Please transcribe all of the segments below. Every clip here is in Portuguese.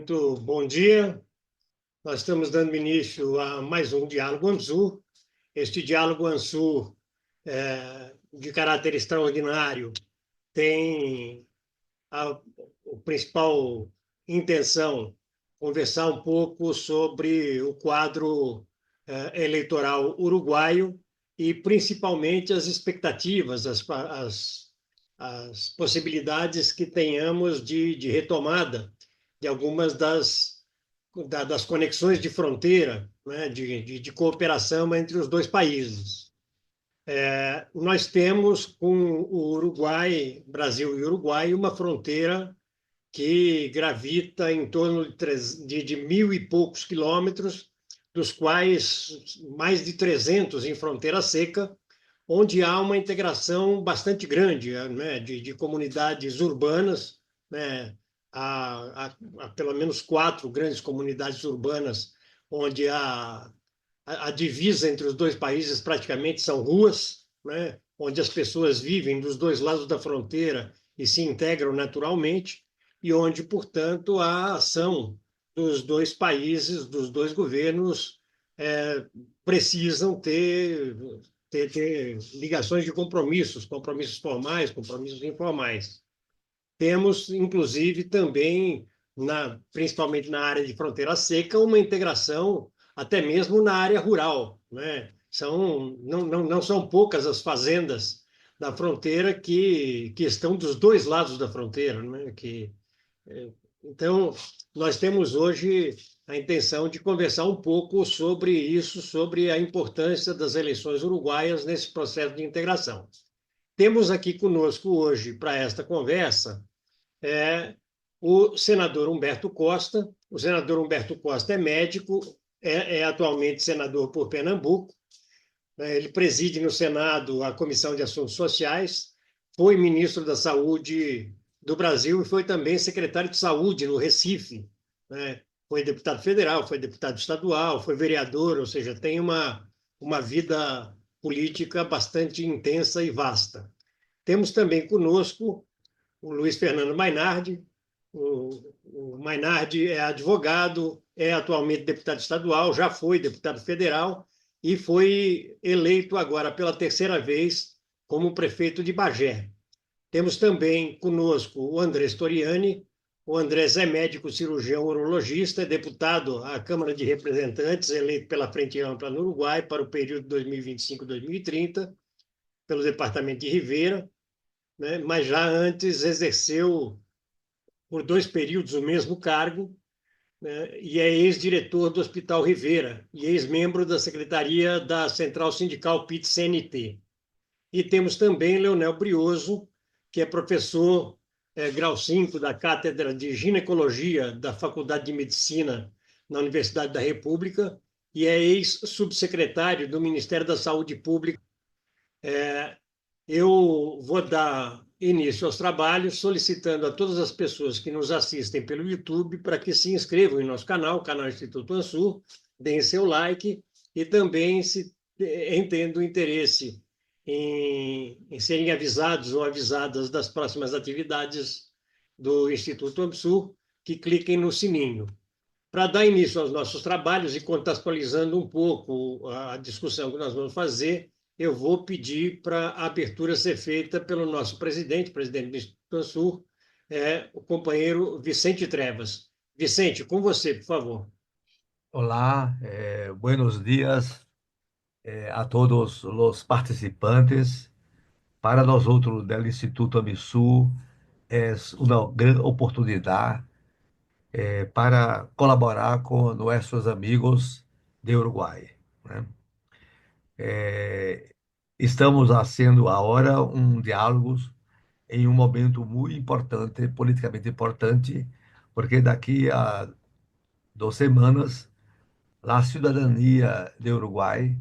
Muito bom dia. Nós estamos dando início a mais um Diálogo ANSU. Este Diálogo ANSU, de caráter extraordinário, tem a principal intenção conversar um pouco sobre o quadro eleitoral uruguaio e, principalmente, as expectativas, as possibilidades que tenhamos de retomada de algumas das conexões de fronteira, né, de cooperação entre os dois países. Nós temos com o Uruguai, Brasil e Uruguai, uma fronteira que gravita em torno de 1.000 e poucos quilômetros, dos quais mais de 300 em fronteira seca, onde há uma integração bastante grande, né, de comunidades urbanas, né, há pelo menos 4 grandes comunidades urbanas, onde a divisa entre os dois países praticamente são ruas, né, onde as pessoas vivem dos dois lados da fronteira e se integram naturalmente, e onde, portanto, a ação dos dois países, dos dois governos, precisam ter ligações de compromissos formais, compromissos informais. Temos, inclusive, também, principalmente na área de fronteira seca, uma integração até mesmo na área rural, né? Não são poucas as fazendas da fronteira que estão dos dois lados da fronteira, né? Então, nós temos hoje a intenção de conversar um pouco sobre isso, sobre a importância das eleições uruguaias nesse processo de integração. Temos aqui conosco hoje, para esta conversa, o senador Humberto Costa. O senador Humberto Costa é médico, é atualmente senador por Pernambuco. Ele preside no Senado a Comissão de Assuntos Sociais, foi ministro da Saúde do Brasil e foi também secretário de Saúde no Recife, né? Foi deputado federal, foi deputado estadual, foi vereador, ou seja, tem uma vida política bastante intensa e vasta. Temos também conosco o Luiz Fernando Mainardi. O Mainardi é advogado, é atualmente deputado estadual, já foi deputado federal e foi eleito agora pela terceira vez como prefeito de Bagé. Temos também conosco o André Storiani. O André é médico cirurgião urologista, é deputado à Câmara de Representantes, eleito pela Frente Ampla no Uruguai para o período 2025-2030, pelo departamento de Rivera, né? Mas já antes exerceu por 2 períodos o mesmo cargo, né? E é ex-diretor do Hospital Rivera e ex-membro da Secretaria da Central Sindical PIT-CNT. E temos também Leonel Brioso, que é professor grau 5 da Cátedra de Ginecologia da Faculdade de Medicina na Universidade da República e é ex-subsecretário do Ministério da Saúde Pública. Eu vou dar início aos trabalhos solicitando a todas as pessoas que nos assistem pelo YouTube para que se inscrevam em nosso canal, o canal Instituto ANSU, deem seu like e também, se entendam interesse em serem avisados ou avisadas das próximas atividades do Instituto ANSU, que cliquem no sininho. Para dar início aos nossos trabalhos e contextualizando um pouco a discussão que nós vamos fazer, eu vou pedir para a abertura ser feita pelo nosso presidente do Instituto ANSU, o companheiro Vicente Trevas. Vicente, com você, por favor. Olá, buenos días a todos os participantes. Para nós outros do Instituto AMISU, é uma grande oportunidade para colaborar com nossos amigos de Uruguai, né? Eh, Estamos fazendo agora um diálogo em um momento muito importante, politicamente importante, porque daqui a 2 semanas a cidadania de Uruguai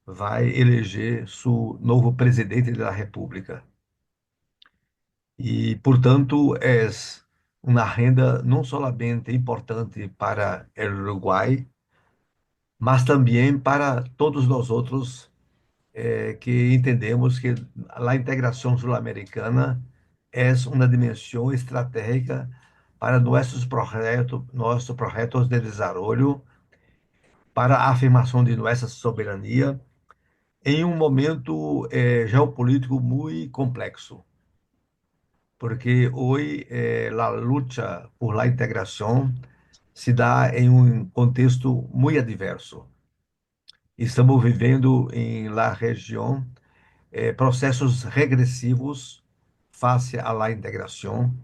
vai eleger seu novo presidente da República. E, portanto, é uma renda não somente importante para o Uruguai, mas também para todos nós outros que entendemos que a integração sul-americana é uma dimensão estratégica para nossos projetos de desenvolvimento, para a afirmação de nossa soberania em um momento geopolítico muito complexo, porque hoje a luta por la integração se dá em um contexto muito adverso. Estamos vivendo em la região processos regressivos face à la integração.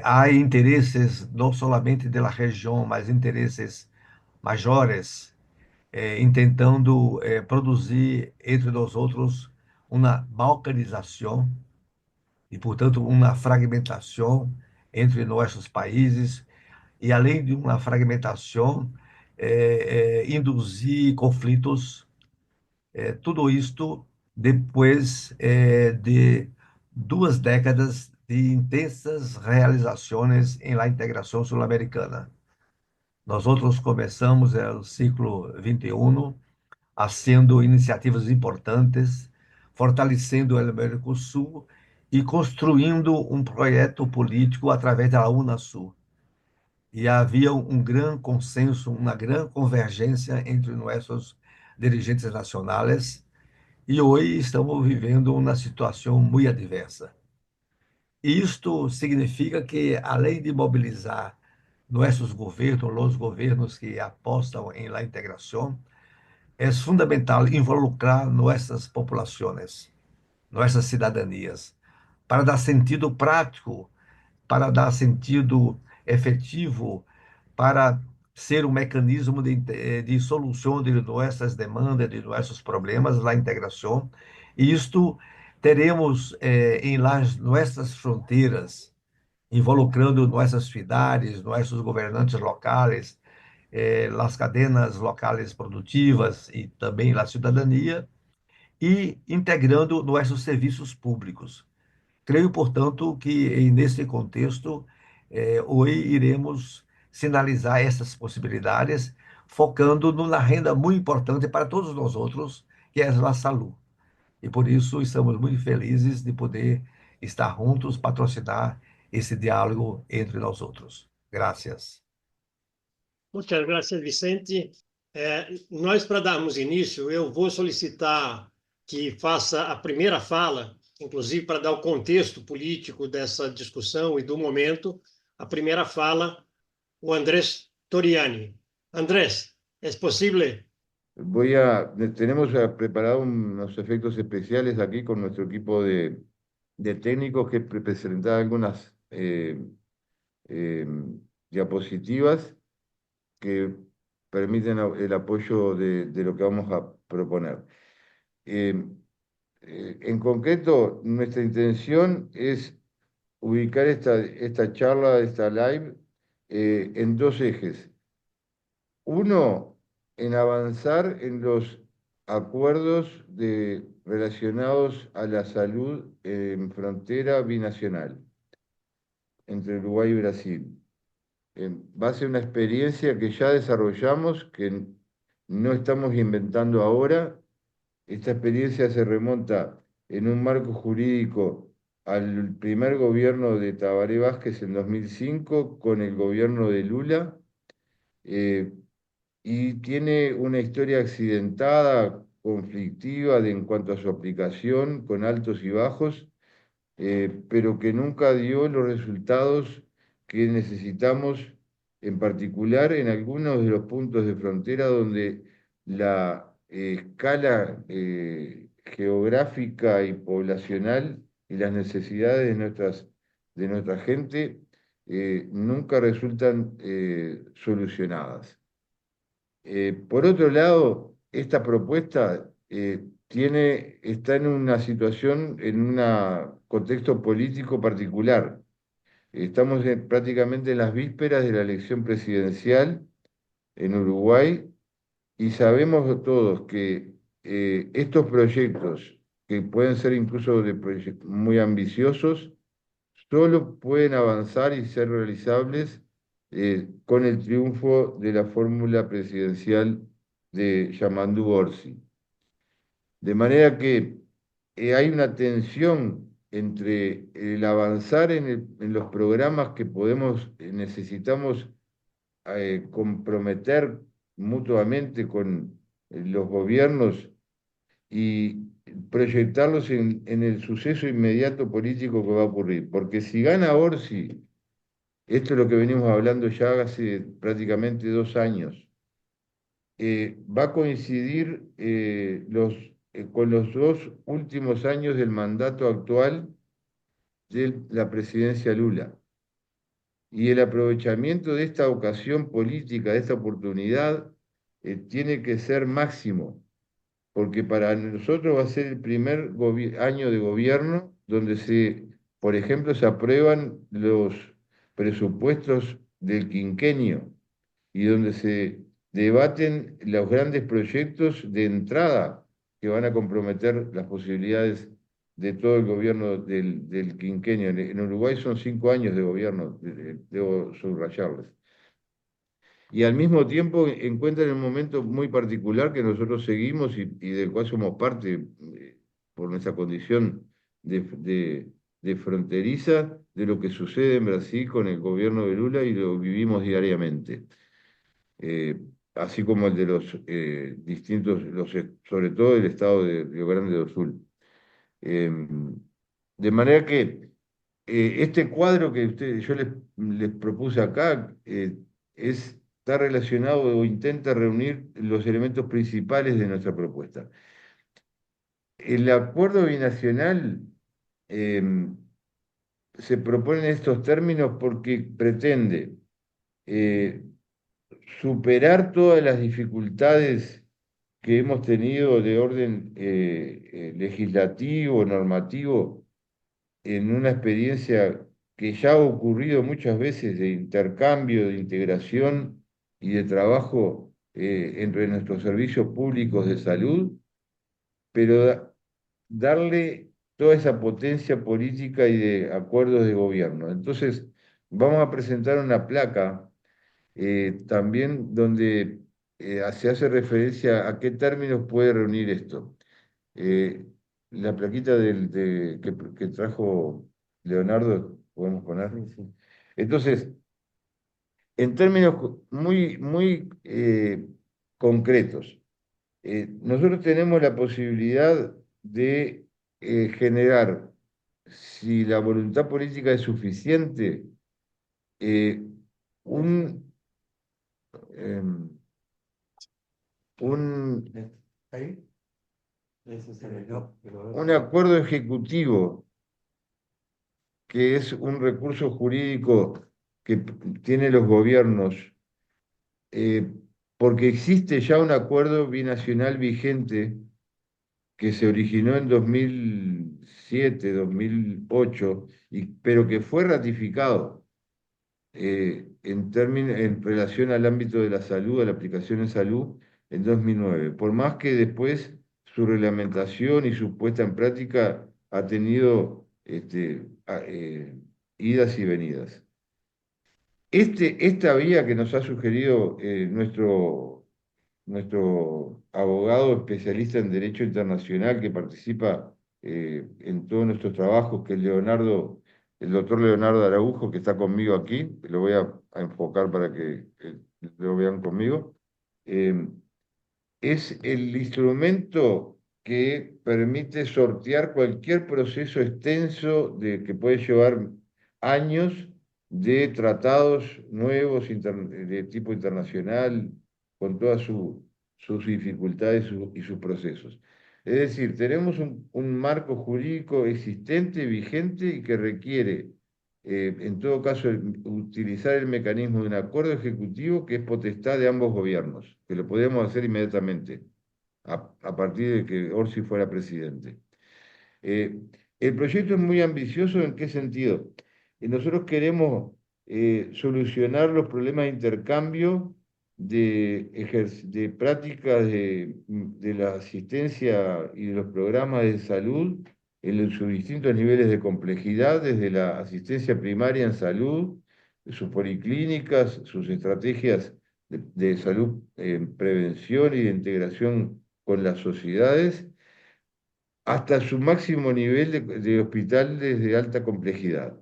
Há interesses não somente da região, mas interesses maiores intentando produzir entre nós outros uma balcanização e, portanto, uma fragmentação entre nossos países e, além de uma fragmentação, induzir conflitos. Tudo isto depois de 2 décadas de intensas realizações em la integração sul-americana. Nós outros começamos o ciclo 21 haciendo iniciativas importantes, fortalecendo o Mercosul e construindo um projeto político através da Unasul. E havia um grande consenso, uma grande convergência entre nossos dirigentes nacionais, e hoje estamos vivendo uma situação muito adversa. Isto significa que, além de mobilizar nossos governos, os governos que apostam em la integração, é fundamental involucrar nossas populações, nossas cidadanias, para dar sentido prático, para dar sentido efetivo, para ser um mecanismo de solução de nossas demandas, de nossos problemas, na integração. E isto teremos em las nossas fronteiras, involucrando nossas cidades, nossos governantes locais, as cadenas locais produtivas e também a cidadania, e integrando nossos serviços públicos. Creio, portanto, que nesse contexto, hoje iremos sinalizar essas possibilidades, focando na renda muito importante para todos nós outros, que é a saúde. E por isso estamos muito felizes de poder estar juntos, patrocinar esse diálogo entre nós outros. Graças. Muchas gracias, Vicente. Nós, para darmos início, eu vou solicitar que faça a primeira fala, inclusive para dar o contexto político dessa discussão e do momento, a primeira fala, o Andrés Toriani. Andrés, é possível? Tenemos preparado unos efectos especiales aquí con nuestro equipo de técnicos que presentar algunas eh, diapositivas que permiten el apoyo de lo que vamos a proponer. Eh, en concreto, nuestra intención es ubicar esta charla, esta live, en 2 ejes. Uno, en avanzar en los acuerdos relacionados a la salud en frontera binacional entre Uruguay y Brasil. Va a ser una experiencia que ya desarrollamos, que no estamos inventando ahora. Esta experiencia se remonta en un marco jurídico al primer gobierno de Tabaré Vázquez en 2005 con el gobierno de Lula. Y tiene una historia accidentada, conflictiva en cuanto a su aplicación, con altos y bajos, pero que nunca dio los resultados que necesitamos, en particular en algunos de los puntos de frontera donde la escala geográfica y poblacional y las necesidades de nuestra gente nunca resultan solucionadas. Por otro lado, esta propuesta está en una situación, en un contexto político particular. Estamos prácticamente en las vísperas de la elección presidencial en Uruguay y sabemos todos que estos proyectos, que pueden ser incluso muy ambiciosos, solo pueden avanzar y ser realizables con el triunfo de la fórmula presidencial de Yamandu Orsi. De manera que hay una tensión entre el avanzar en los programas que necesitamos comprometer mutuamente con los gobiernos y proyectarlos en el suceso inmediato político que va a ocurrir. Porque si gana Orsi, esto es lo que venimos hablando ya hace prácticamente 2 años, va a coincidir con los 2 últimos años del mandato actual de la presidencia Lula. Y el aprovechamiento de esta ocasión política, de esta oportunidad, tiene que ser máximo, porque para nosotros va a ser el primer año de gobierno donde por ejemplo, se aprueban los presupuestos del quinquenio y donde se debaten los grandes proyectos de entrada que van a comprometer las posibilidades de todo el gobierno del quinquenio. En Uruguay son 5 años de gobierno, debo subrayarles. Y al mismo tiempo encuentran un momento muy particular que nosotros seguimos y del cual somos parte por nuestra condición de fronteriza de lo que sucede en Brasil con el gobierno de Lula y lo vivimos diariamente. Así como el de los distintos, sobre todo el estado de Río Grande do Sul. De manera que este cuadro que yo les propuse acá está relacionado o intenta reunir los elementos principales de nuestra propuesta. El acuerdo binacional se propone en estos términos porque pretende eh, superar todas las dificultades que hemos tenido de orden legislativo, normativo, en una experiencia que ya ha ocurrido muchas veces de intercambio, de integración y de trabajo entre nuestros servicios públicos de salud, pero darle toda esa potencia política y de acuerdos de gobierno. Entonces, vamos a presentar una placa también donde se hace referencia a qué términos puede reunir esto. Eh, la plaquita que trajo Leonardo, podemos poner. Sí, sí. Entonces, en términos muy concretos, nosotros tenemos la posibilidad de generar, si la voluntad política es suficiente, eh, un, em, un, Ahí, ese se le dio, un acuerdo ejecutivo que es un recurso jurídico que tienen los gobiernos, eh, porque existe ya un acuerdo binacional vigente que se originó en 2007, 2008, pero que fue ratificado en relación al ámbito de la salud, a la aplicación en salud, en 2009. Por más que después su reglamentación y su puesta en práctica ha tenido idas y venidas. Esta vía que nos ha sugerido nuestro abogado especialista en Derecho Internacional que participa en todos nuestros trabajos, que es el doctor Leonardo Araujo, que está conmigo aquí, lo voy a enfocar para que lo vean conmigo, eh, es el instrumento que permite sortear cualquier proceso extenso que puede llevar años de tratados nuevos de tipo internacional, con todas sus dificultades y sus procesos. Es decir, tenemos un marco jurídico existente, vigente y que requiere, en todo caso, utilizar el mecanismo de un acuerdo ejecutivo que es potestad de ambos gobiernos, que lo podemos hacer inmediatamente, a partir de que Orsi fuera presidente. El proyecto es muy ambicioso. ¿En qué sentido? Nosotros queremos solucionar los problemas de intercambio de prácticas de la asistencia y de los programas de salud en sus distintos niveles de complejidad, desde la asistencia primaria en salud, sus policlínicas, sus estrategias de salud en prevención y de integración con las sociedades, hasta su máximo nivel de hospitales de alta complejidad,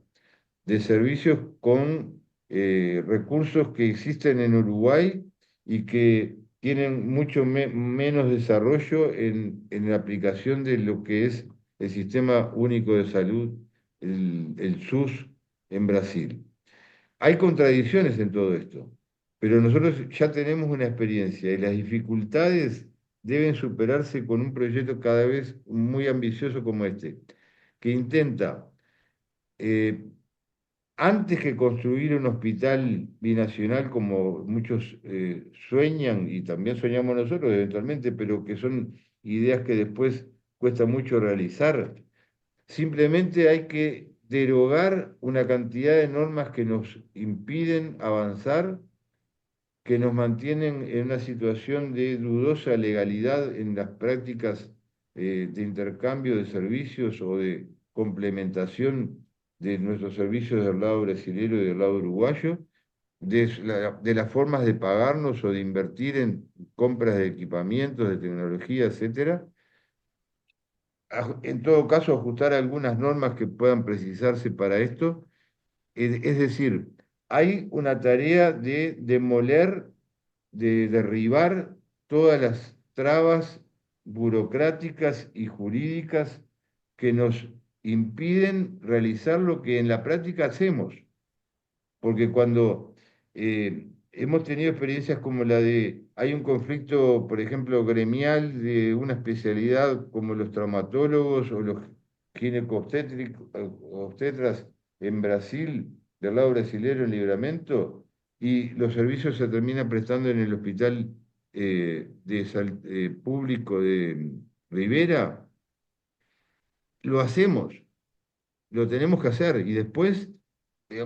de servicios con recursos que existen en Uruguay y que tienen mucho menos desarrollo en la aplicación de lo que es el Sistema Único de Salud, el SUS, en Brasil. Hay contradicciones en todo esto, pero nosotros ya tenemos una experiencia y las dificultades deben superarse con un proyecto cada vez muy ambicioso como este, que intenta, eh, antes que construir un hospital binacional como muchos sueñan y también soñamos nosotros eventualmente, pero que son ideas que después cuesta mucho realizar. Simplemente hay que derogar una cantidad de normas que nos impiden avanzar, que nos mantienen en una situación de dudosa legalidad en las prácticas de intercambio de servicios o de complementación de nuestros servicios del lado brasilero y del lado uruguayo, de las formas de pagarnos o de invertir en compras de equipamientos, de tecnología, etcétera. En todo caso, ajustar algunas normas que puedan precisarse para esto. Es decir, hay una tarea de demoler, de derribar todas las trabas burocráticas y jurídicas que nos impiden realizar lo que en la práctica hacemos. Porque cuando hemos tenido experiencias como la de, hay un conflicto, por ejemplo, gremial de una especialidad como los traumatólogos o los obstetras en Brasil, del lado brasilero en Livramento, y los servicios se terminan prestando en el hospital público de Rivera, lo hacemos, lo tenemos que hacer y después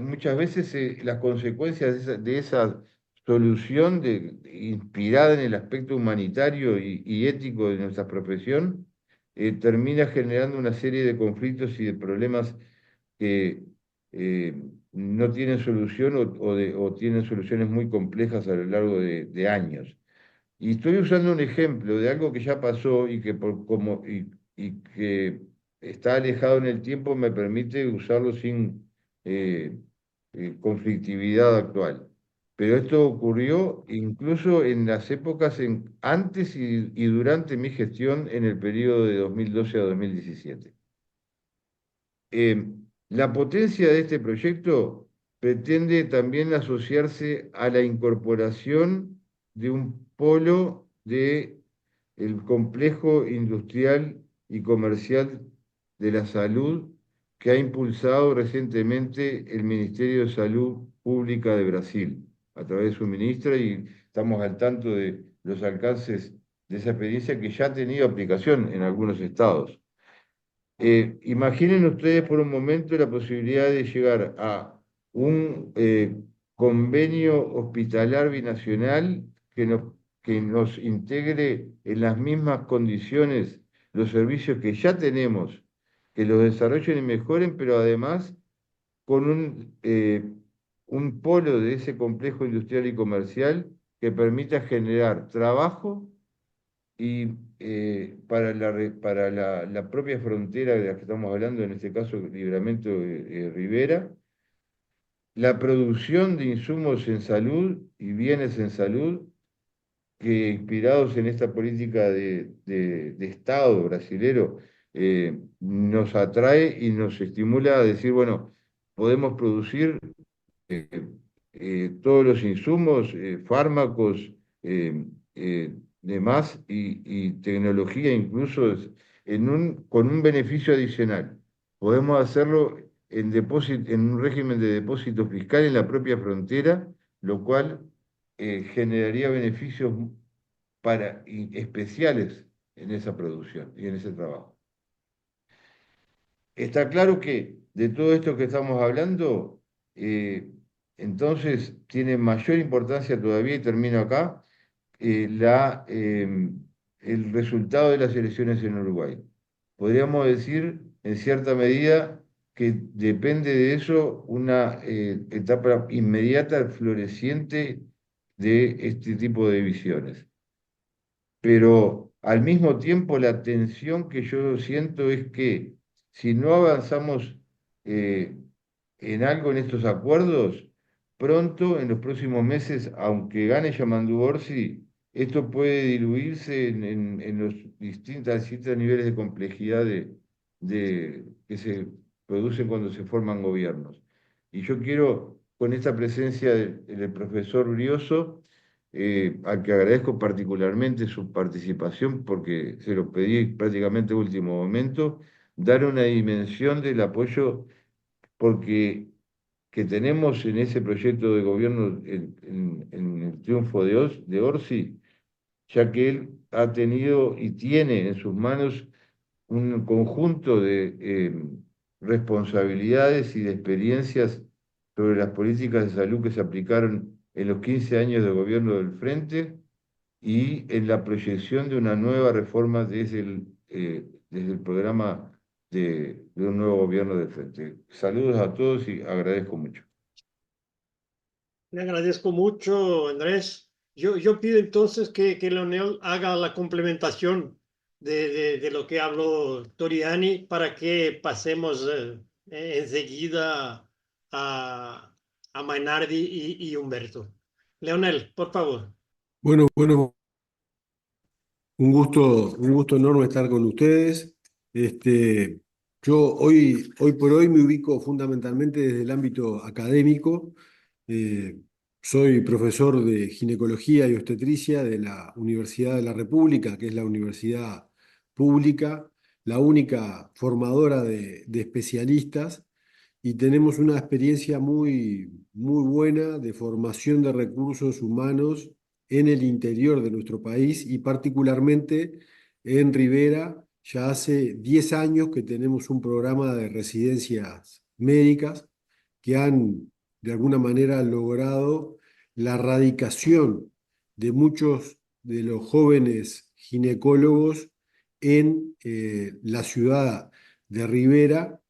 muchas veces las consecuencias de esa solución inspirada en el aspecto humanitario y ético de nuestra profesión termina generando una serie de conflictos y de problemas que no tienen solución o tienen soluciones muy complejas a lo largo de años. Y estoy usando un ejemplo de algo que ya pasó y que, y que está alejado en el tiempo, me permite usarlo sin eh, conflictividad actual. Pero esto ocurrió incluso en las épocas antes y durante mi gestión en el periodo de 2012 a 2017. La potencia de este proyecto pretende también asociarse a la incorporación de un polo de el complejo industrial y comercial de la salud que ha impulsado recientemente el Ministerio de Salud Pública de Brasil a través de su ministra y estamos al tanto de los alcances de esa experiencia que ya ha tenido aplicación en algunos estados. Imaginen ustedes por un momento la posibilidad de llegar a un convenio hospitalar binacional que nos integre en las mismas condiciones los servicios que ya tenemos, que los desarrollen y mejoren, pero además con un polo de ese complejo industrial y comercial que permita generar trabajo y para la propia frontera de la que estamos hablando, en este caso Libramento Rivera, la producción de insumos en salud y bienes en salud que inspirados en esta política de Estado brasilero, nos atrae y nos estimula a decir, bueno, podemos producir eh, todos los insumos, fármacos, demás, y tecnología incluso con un beneficio adicional. Podemos hacerlo en un régimen de depósito fiscal en la propia frontera, lo cual generaría beneficios especiales en esa producción y en ese trabajo. Está claro que de todo esto que estamos hablando, eh, entonces tiene mayor importancia todavía, y termino acá, el resultado de las elecciones en Uruguay. Podríamos decir, en cierta medida, que depende de eso una etapa inmediata, floreciente de este tipo de visiones. Pero Al mismo tiempo, la tensión que yo siento es que si no avanzamos eh, en algo en estos acuerdos, pronto, en los próximos meses, aunque gane Yamandu Orsi, esto puede diluirse en los distintos niveles de complejidad que se producen cuando se forman gobiernos. Y yo quiero, con esta presencia del profesor Brioso, al que agradezco particularmente su participación, porque se lo pedí prácticamente a último momento, dar una dimensión del apoyo porque que tenemos en ese proyecto de gobierno en el triunfo de Orsi, ya que él ha tenido y tiene en sus manos un conjunto de responsabilidades y de experiencias sobre las políticas de salud que se aplicaron en los 15 años de gobierno del Frente y en la proyección de una nueva reforma desde el programa de un nuevo gobierno del Frente. Saludos a todos y agradezco mucho. Le agradezco mucho, Andrés. Yo pido entonces que Leonel haga la complementación de lo que habló Toriani para que pasemos enseguida a Mainardi y Humberto. Leonel, por favor. Bueno, un gusto enorme estar con ustedes. Yo hoy por hoy me ubico fundamentalmente desde el ámbito académico. Eh, Soy profesor de ginecología y obstetricia de la Universidad de la República, que es la universidad pública, la única formadora de especialistas, y tenemos una experiencia muy buena de formación de recursos humanos en el interior de nuestro país y particularmente en Rivera. Ya hace 10 años que tenemos un programa de residencias médicas que han de alguna manera logrado la erradicación de muchos de los jóvenes ginecólogos en la ciudad de Rivera,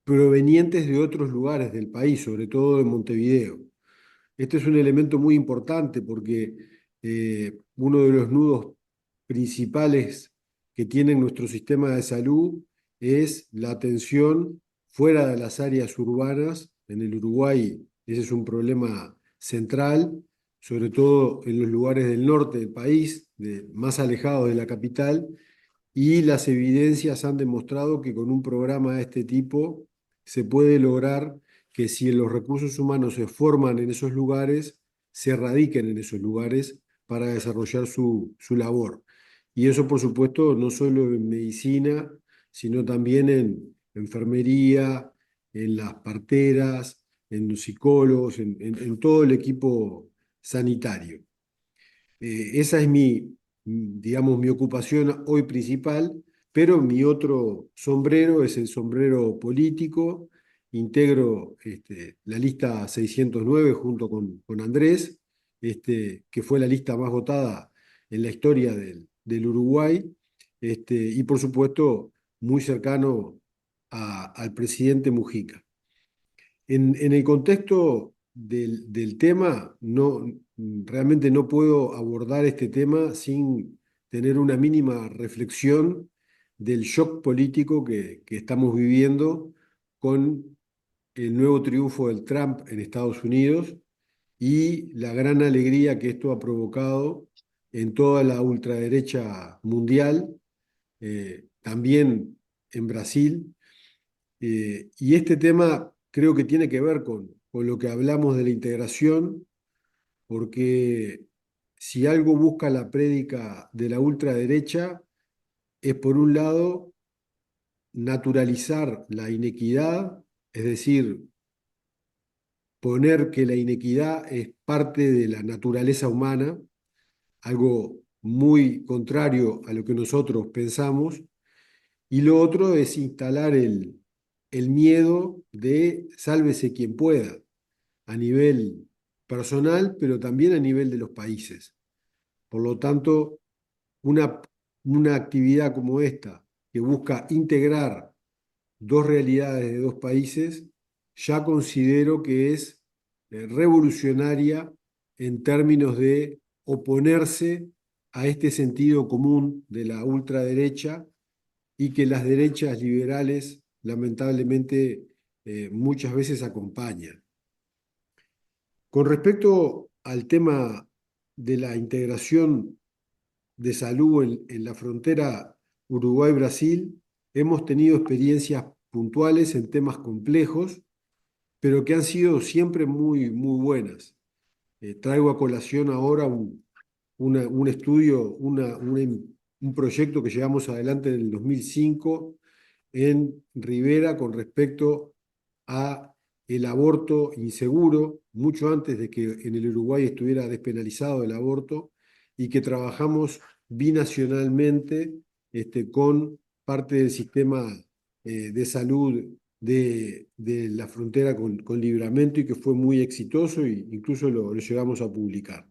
provenientes de otros lugares del país, sobre todo de Montevideo. Este es un elemento muy importante porque uno de los nudos principales que tiene nuestro sistema de salud es la atención fuera de las áreas urbanas. En el Uruguay ese es un problema central, sobre todo en los lugares del norte del país, más alejados de la capital, y las evidencias han demostrado que con un programa de este tipo se puede lograr que si los recursos humanos se forman en esos lugares, se radiquen en esos lugares para desarrollar su labor. Y eso, por supuesto, no solo en medicina, sino también en enfermería, en las parteras, en los psicólogos, en todo el equipo sanitario. Esa es digamos, mi ocupación hoy principal, pero mi otro sombrero es el sombrero político. Integro la lista 609 junto con Andrés, que fue la lista más votada en la historia del Uruguay, y por supuesto muy cercano al presidente Mujica. En el contexto del tema, realmente no puedo abordar este tema sin tener una mínima reflexión del shock político que estamos viviendo con el nuevo triunfo del Trump en Estados Unidos y la gran alegría que esto ha provocado en toda la ultraderecha mundial, también en Brasil. Y este tema creo que tiene que ver con lo que hablamos de la integración, porque si algo busca la prédica de la ultraderecha es, por un lado, naturalizar la inequidad, es decir, poner que la inequidad es parte de la naturaleza humana, algo muy contrario a lo que nosotros pensamos. Y lo otro es instalar el miedo de sálvese quien pueda, a nivel personal, pero también a nivel de los países. Por lo tanto, una, una actividad como esta, que busca integrar dos realidades de dos países, ya considero que es revolucionaria en términos de oponerse a este sentido común de la ultraderecha y que las derechas liberales lamentablemente muchas veces acompañan. Con respecto al tema de la integración de salud en la frontera Uruguay-Brasil, hemos tenido experiencias puntuales en temas complejos, pero que han sido siempre muy, muy buenas. Traigo a colación ahora un estudio, un proyecto que llevamos adelante en el 2005 en Rivera con respecto a el aborto inseguro, mucho antes de que en el Uruguay estuviera despenalizado el aborto, y que trabajamos binacionalmente con parte del sistema de salud de la frontera con Libramento, y que fue muy exitoso e incluso lo llegamos a publicar.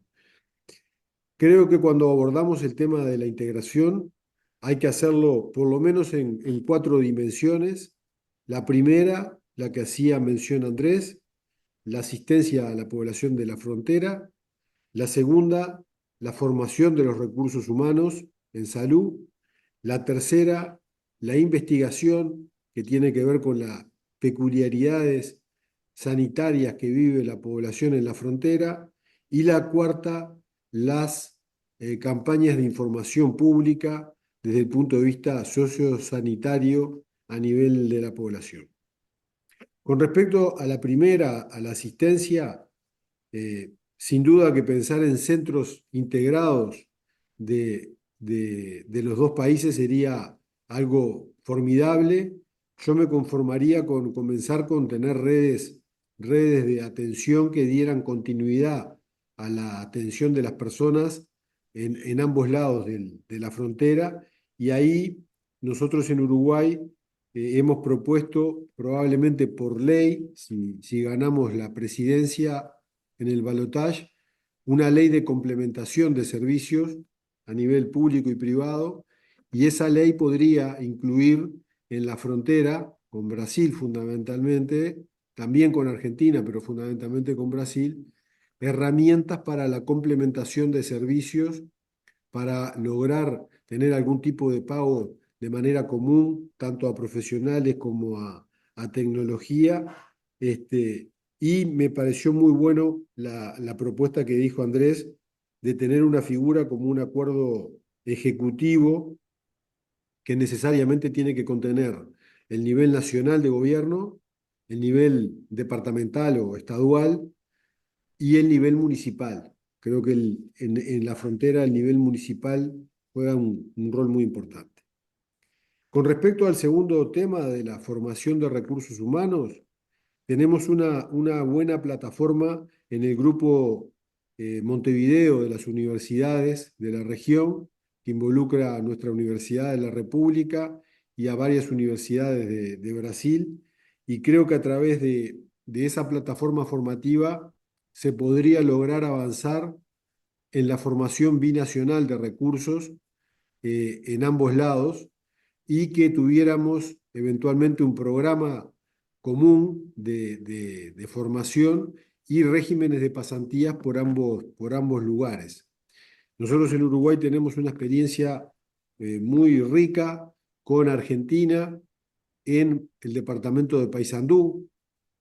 Creo que cuando abordamos el tema de la integración hay que hacerlo por lo menos en 4 dimensiones. La primera, la que hacía mención Andrés, la asistencia a la población de la frontera. La segunda, la formación de los recursos humanos en salud. La tercera, la investigación, que tiene que ver con las peculiaridades sanitarias que vive la población en la frontera. Y la cuarta, las campañas de información pública desde el punto de vista sociosanitario a nivel de la población. Con respecto a la primera, a la asistencia, sin duda que pensar en centros integrados de los dos países sería algo formidable. Yo me conformaría con comenzar con tener redes de atención que dieran continuidad a la atención de las personas en ambos lados de la frontera. Y ahí nosotros en Uruguay hemos propuesto, probablemente por ley, si ganamos la presidencia en el balotaje, una ley de complementación de servicios a nivel público y privado, y esa ley podría incluir en la frontera, con Brasil fundamentalmente, también con Argentina, pero fundamentalmente con Brasil, herramientas para la complementación de servicios, para lograr tener algún tipo de pago de manera común, tanto a profesionales como a tecnología. Y me pareció muy bueno la propuesta que dijo Andrés de tener una figura como un acuerdo ejecutivo que necesariamente tiene que contener el nivel nacional de gobierno, el nivel departamental o estadual y el nivel municipal. Creo que en la frontera el nivel municipal juega un rol muy importante. Con respecto al segundo tema de la formación de recursos humanos, tenemos una buena plataforma en el grupo Montevideo de las universidades de la región, que involucra a nuestra Universidad de la República y a varias universidades de Brasil, y creo que a través de esa plataforma formativa se podría lograr avanzar en la formación binacional de recursos en ambos lados, y que tuviéramos eventualmente un programa común de formación y regímenes de pasantías por ambos lugares. Nosotros en Uruguay tenemos una experiencia muy rica con Argentina en el departamento de Paysandú,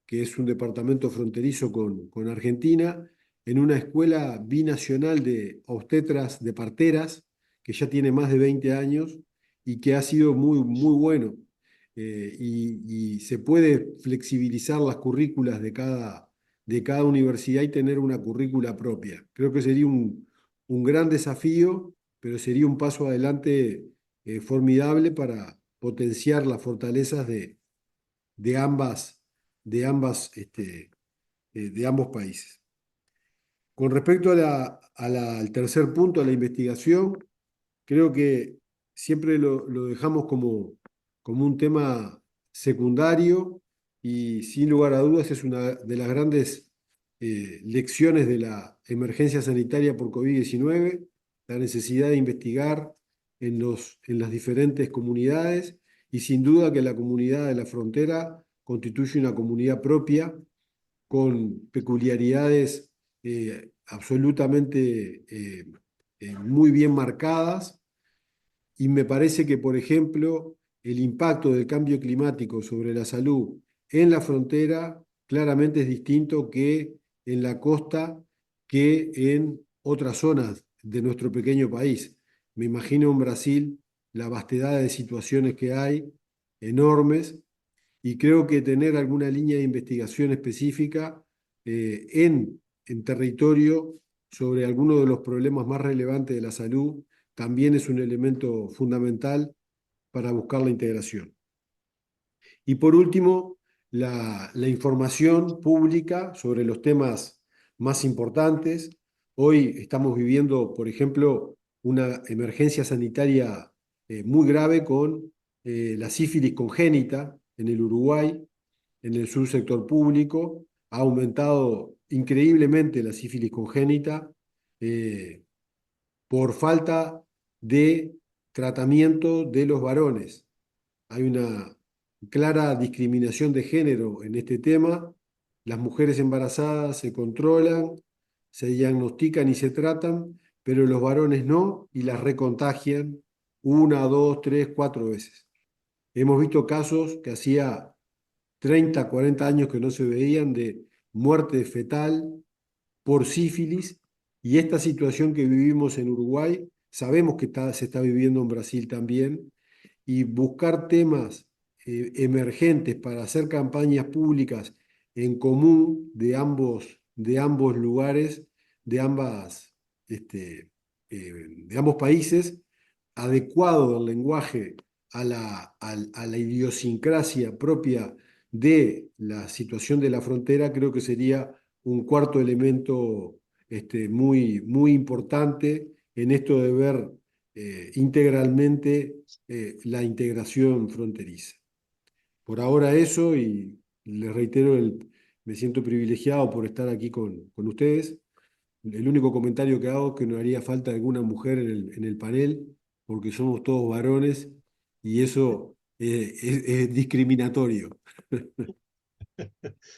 que es un departamento fronterizo con Argentina, en una escuela binacional de obstetras, de parteras, que ya tiene más de 20 años y que ha sido muy, muy bueno. Y se puede flexibilizar las currículas de cada universidad y tener una currícula propia. Creo que sería un gran desafío, pero sería un paso adelante formidable para potenciar las fortalezas de ambas, de ambas, de ambos países. Con respecto al tercer punto, a la investigación, creo que siempre lo dejamos como un tema secundario, y sin lugar a dudas es una de las grandes lecciones de la emergencia sanitaria por COVID-19, la necesidad de investigar en las diferentes comunidades, y sin duda que la comunidad de la frontera constituye una comunidad propia con peculiaridades absolutamente muy bien marcadas, y me parece que, por ejemplo, el impacto del cambio climático sobre la salud en la frontera claramente es distinto que en la costa, que en otras zonas de nuestro pequeño país. Me imagino en Brasil la vastedad de situaciones que hay, enormes, y creo que tener alguna línea de investigación específica en territorio sobre algunos de los problemas más relevantes de la salud también es un elemento fundamental para buscar la integración. Y por último, la información pública sobre los temas más importantes. Hoy estamos viviendo, por ejemplo, una emergencia sanitaria muy grave con la sífilis congénita en el Uruguay, en el subsector público. Ha aumentado increíblemente la sífilis congénita por falta de tratamiento de los varones. Hay una clara discriminación de género en este tema. Las mujeres embarazadas se controlan, se diagnostican y se tratan, pero los varones no, y las recontagian una, dos, tres, cuatro veces. Hemos visto casos que hacía 30, 40 años que no se veían de muerte fetal por sífilis, y esta situación que vivimos en Uruguay, sabemos que se está viviendo en Brasil también, y buscar temas emergentes para hacer campañas públicas en común de ambos lugares, de de ambos países, adecuado el lenguaje a la idiosincrasia propia de la situación de la frontera, creo que sería un cuarto elemento muy importante en esto de ver integralmente la integración fronteriza. Por ahora eso, y les reitero, me siento privilegiado por estar aquí con ustedes. El único comentario que hago es que no haría falta alguna mujer en el panel, porque somos todos varones y eso es discriminatorio.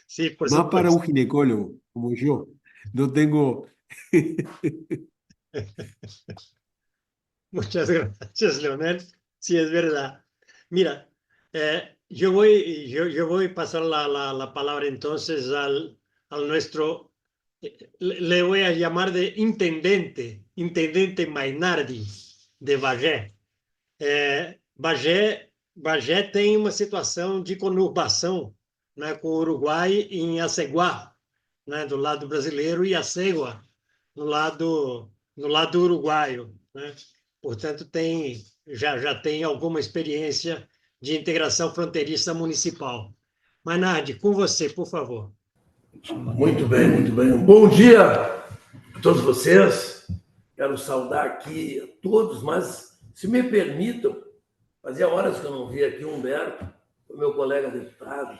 Sí, por Más para un supuesto. ginecólogo como yo. No tengo... Muchas gracias, Leonel. Sí, es verdad. Mira, yo voy a pasar la palabra entonces al nuestro, le voy a llamar de intendente Mainardi de Bagé. Bagé tem uma situação de conurbação, né, com o Uruguai em Aceguá, né, do lado brasileiro, e Acegua no lado uruguaio, né? Portanto, já tem alguma experiência de integração fronteiriça municipal. Mainardi, com você, por favor. Muito bem, muito bem. Um bom dia a todos vocês. Quero saudar aqui a todos, mas se me permitam, fazia horas que eu não via aqui o Humberto, o meu colega deputado,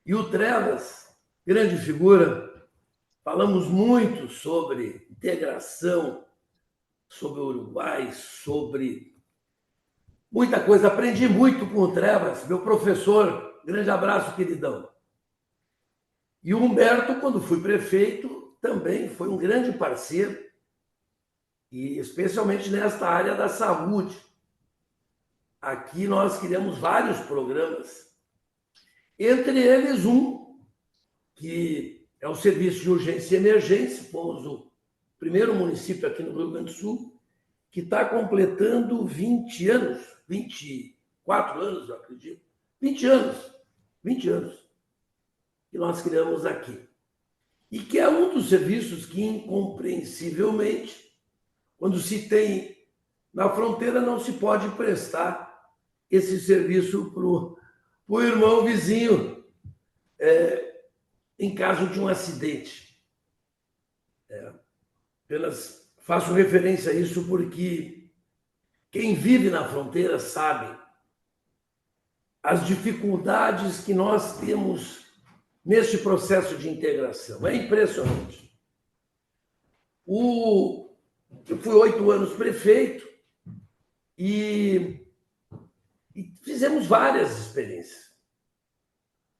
e o Trevas, grande figura. Falamos muito sobre integração, sobre o Uruguai, sobre muita coisa. Aprendi muito com o Trevas, meu professor. Grande abraço, queridão. E o Humberto, quando fui prefeito, também foi um grande parceiro, e especialmente nesta área da saúde. Aqui nós criamos vários programas, entre eles um que é o Serviço de Urgência e Emergência. Fomos o primeiro município aqui no Rio Grande do Sul que está completando 20 anos, 24 anos, eu acredito, 20 anos que nós criamos aqui. E que é um dos serviços que, incompreensivelmente, quando se tem na fronteira, não se pode prestar esse serviço para o irmão vizinho em caso de um acidente. Apenas faço referência a isso porque quem vive na fronteira sabe as dificuldades que nós temos neste processo de integração. É impressionante. Eu fui 8 anos prefeito e fizemos várias experiências.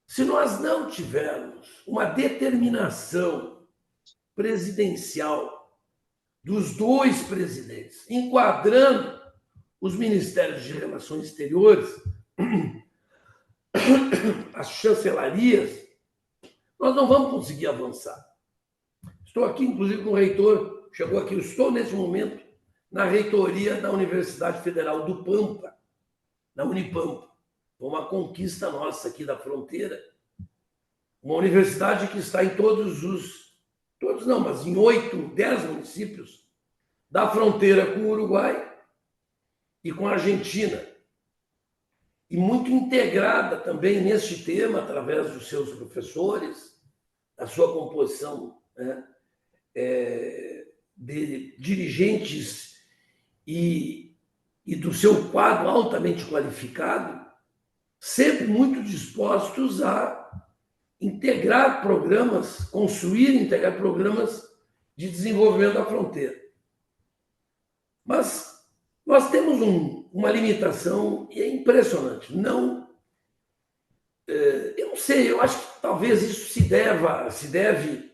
Se nós não tivermos uma determinação presidencial dos dois presidentes, enquadrando os ministérios de Relações Exteriores, as chancelarias, nós não vamos conseguir avançar. Estou aqui, inclusive, com o reitor, chegou aqui, eu estou, nesse momento, na reitoria da Universidade Federal do Pampa, na Unipampa. Uma conquista nossa aqui da fronteira. Uma universidade que está em todos não, mas em 8, 10 municípios da fronteira com o Uruguai e com a Argentina. E muito integrada também neste tema, através dos seus professores, da sua composição, né, de dirigentes e do seu quadro altamente qualificado, sempre muito dispostos a integrar programas, construir e integrar programas de desenvolvimento da fronteira. Mas nós temos uma limitação e é impressionante. Eu não sei, eu acho que talvez isso se deve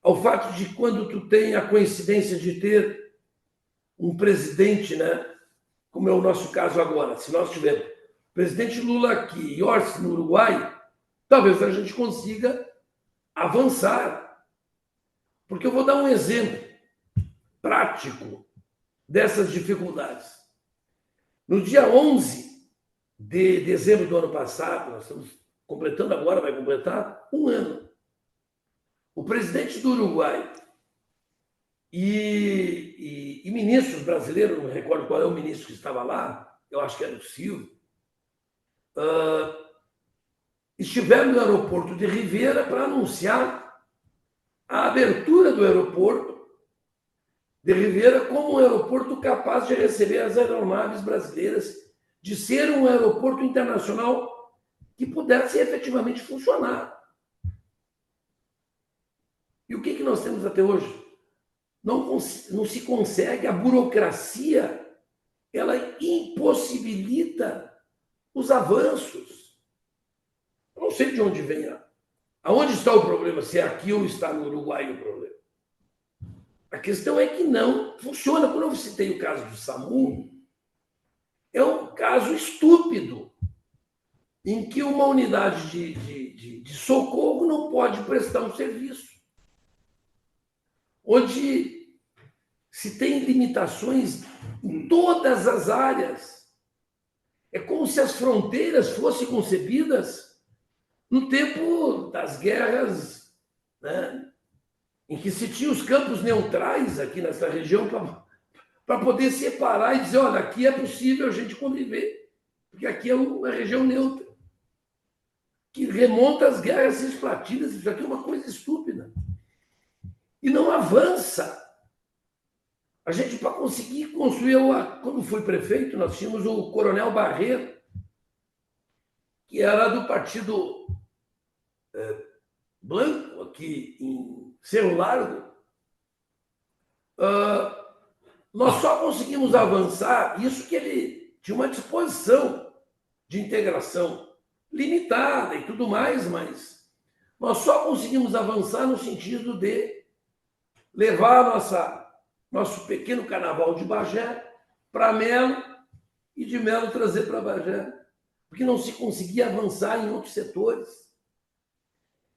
ao fato de quando tu tem a coincidência de ter um presidente, né, como é o nosso caso agora, se nós tivermos o presidente Lula aqui e Orsi no Uruguai, talvez a gente consiga avançar. Porque eu vou dar um exemplo prático dessas dificuldades. No dia 11 de dezembro do ano passado, nós estamos completando agora, vai completar um ano, o presidente do Uruguai e ministros brasileiros, não me recordo qual é o ministro que estava lá, eu acho que era o Silvio, estiveram no aeroporto de Rivera para anunciar a abertura do aeroporto de Rivera como um aeroporto capaz de receber as aeronaves brasileiras, de ser um aeroporto internacional que pudesse efetivamente funcionar. E o que nós temos até hoje? Não se consegue, a burocracia, ela impossibilita os avanços. Eu não sei de onde vem. Aonde está o problema? Se é aqui ou está no Uruguai o problema? A questão é que não funciona. Quando eu citei o caso do SAMU, é um caso estúpido, em que uma unidade de socorro não pode prestar um serviço, onde se tem limitações em todas as áreas. É como se as fronteiras fossem concebidas no tempo das guerras, né, em que se tinha os campos neutrais aqui nessa região para poder separar e dizer, olha, aqui é possível a gente conviver, porque aqui é uma região neutra, que remonta às guerras cisplatinas. Isso aqui é uma coisa estúpida. E não avança. A gente, para conseguir construir, quando fui prefeito, nós tínhamos o Coronel Barreiro, que era do Partido Blanco, aqui em Cerro Largo. Nós só conseguimos avançar, isso que ele tinha uma disposição de integração limitada e tudo mais, mas nós só conseguimos avançar no sentido de levar nosso pequeno carnaval de Bagé para Melo e de Melo trazer para Bagé, porque não se conseguia avançar em outros setores.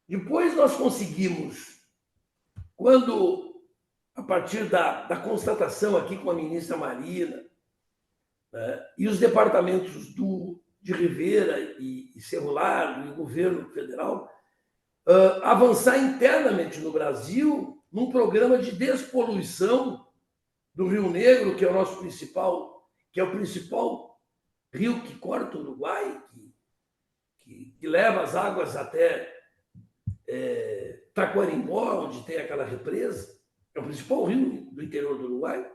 Depois nós conseguimos, quando, a partir da constatação aqui com a ministra Marina, né, e os departamentos de Rivera e Cerro Largo e o governo federal, avançar internamente no Brasil num programa de despoluição do Rio Negro, que é o nosso principal, que é o principal rio que corta o Uruguai, que leva as águas até Taquarimbó, onde tem aquela represa, é o principal rio do interior do Uruguai,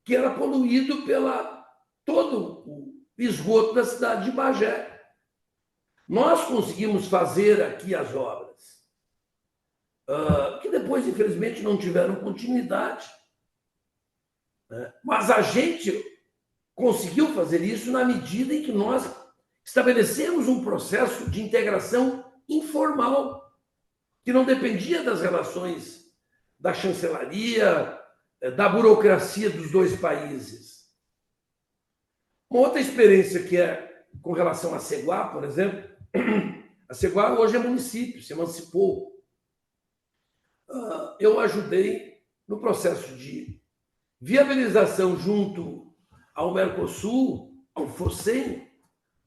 que era poluído pela todo o esgoto da cidade de Bagé. Nós conseguimos fazer aqui as obras, que depois, infelizmente, não tiveram continuidade. Né? Mas a gente conseguiu fazer isso na medida em que nós estabelecemos um processo de integração informal, que não dependia das relações da chancelaria, da burocracia dos dois países. Uma outra experiência que é com relação a Ceguá, por exemplo, a Ceguá hoje é município, se emancipou. Eu ajudei no processo de viabilização junto ao Mercosul, ao FOSEM,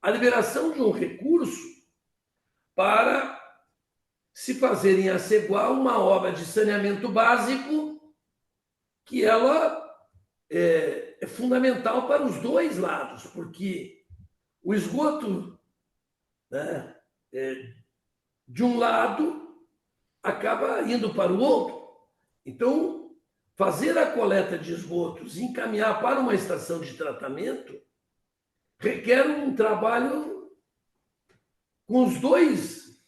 a liberação de um recurso para se fazer em Aceguá uma obra de saneamento básico que ela é fundamental para os dois lados, porque o esgoto, né, de um lado acaba indo para o outro. Então, fazer a coleta de esgotos e encaminhar para uma estação de tratamento requer um trabalho com os dois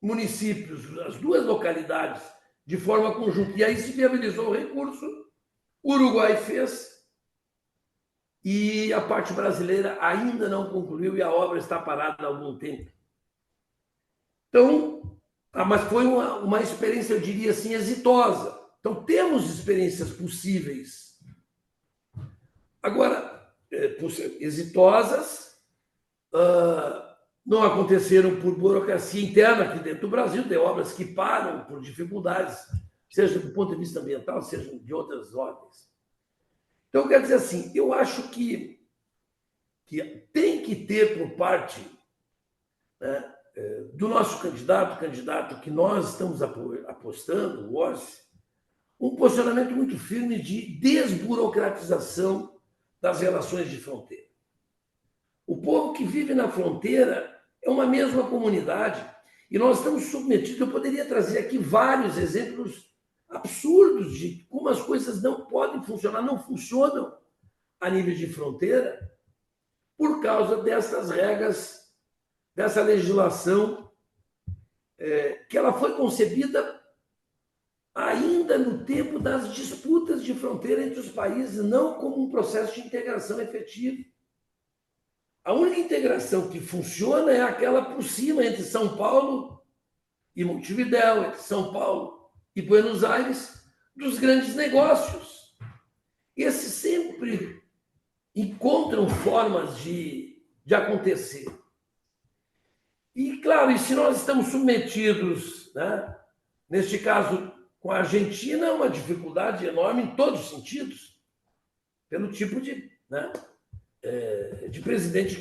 municípios, as duas localidades, de forma conjunta. E aí se viabilizou o recurso, o Uruguai fez, e a parte brasileira ainda não concluiu e a obra está parada há algum tempo. Então, mas foi uma experiência, eu diria assim, exitosa. Então, temos experiências possíveis. Agora, exitosas, não aconteceram por burocracia interna aqui dentro do Brasil, tem obras que param por dificuldades, seja do ponto de vista ambiental, seja de outras ordens. Então, eu quero dizer assim, eu acho que tem que ter por parte, né, do nosso candidato que nós estamos apostando, o Orsi, um posicionamento muito firme de desburocratização das relações de fronteira. O povo que vive na fronteira é uma mesma comunidade e nós estamos submetidos. Eu poderia trazer aqui vários exemplos absurdos de como as coisas não podem funcionar, não funcionam a nível de fronteira por causa dessas regras, dessa legislação que ela foi concebida ainda no tempo das disputas de fronteira entre os países, não como um processo de integração efetivo. A única integração que funciona é aquela por cima, entre São Paulo e Montevidéu, entre São Paulo e Buenos Aires, dos grandes negócios. Esses sempre encontram formas de acontecer. E, claro, e se nós estamos submetidos, né, neste caso, com a Argentina, uma dificuldade enorme em todos os sentidos, pelo tipo de presidente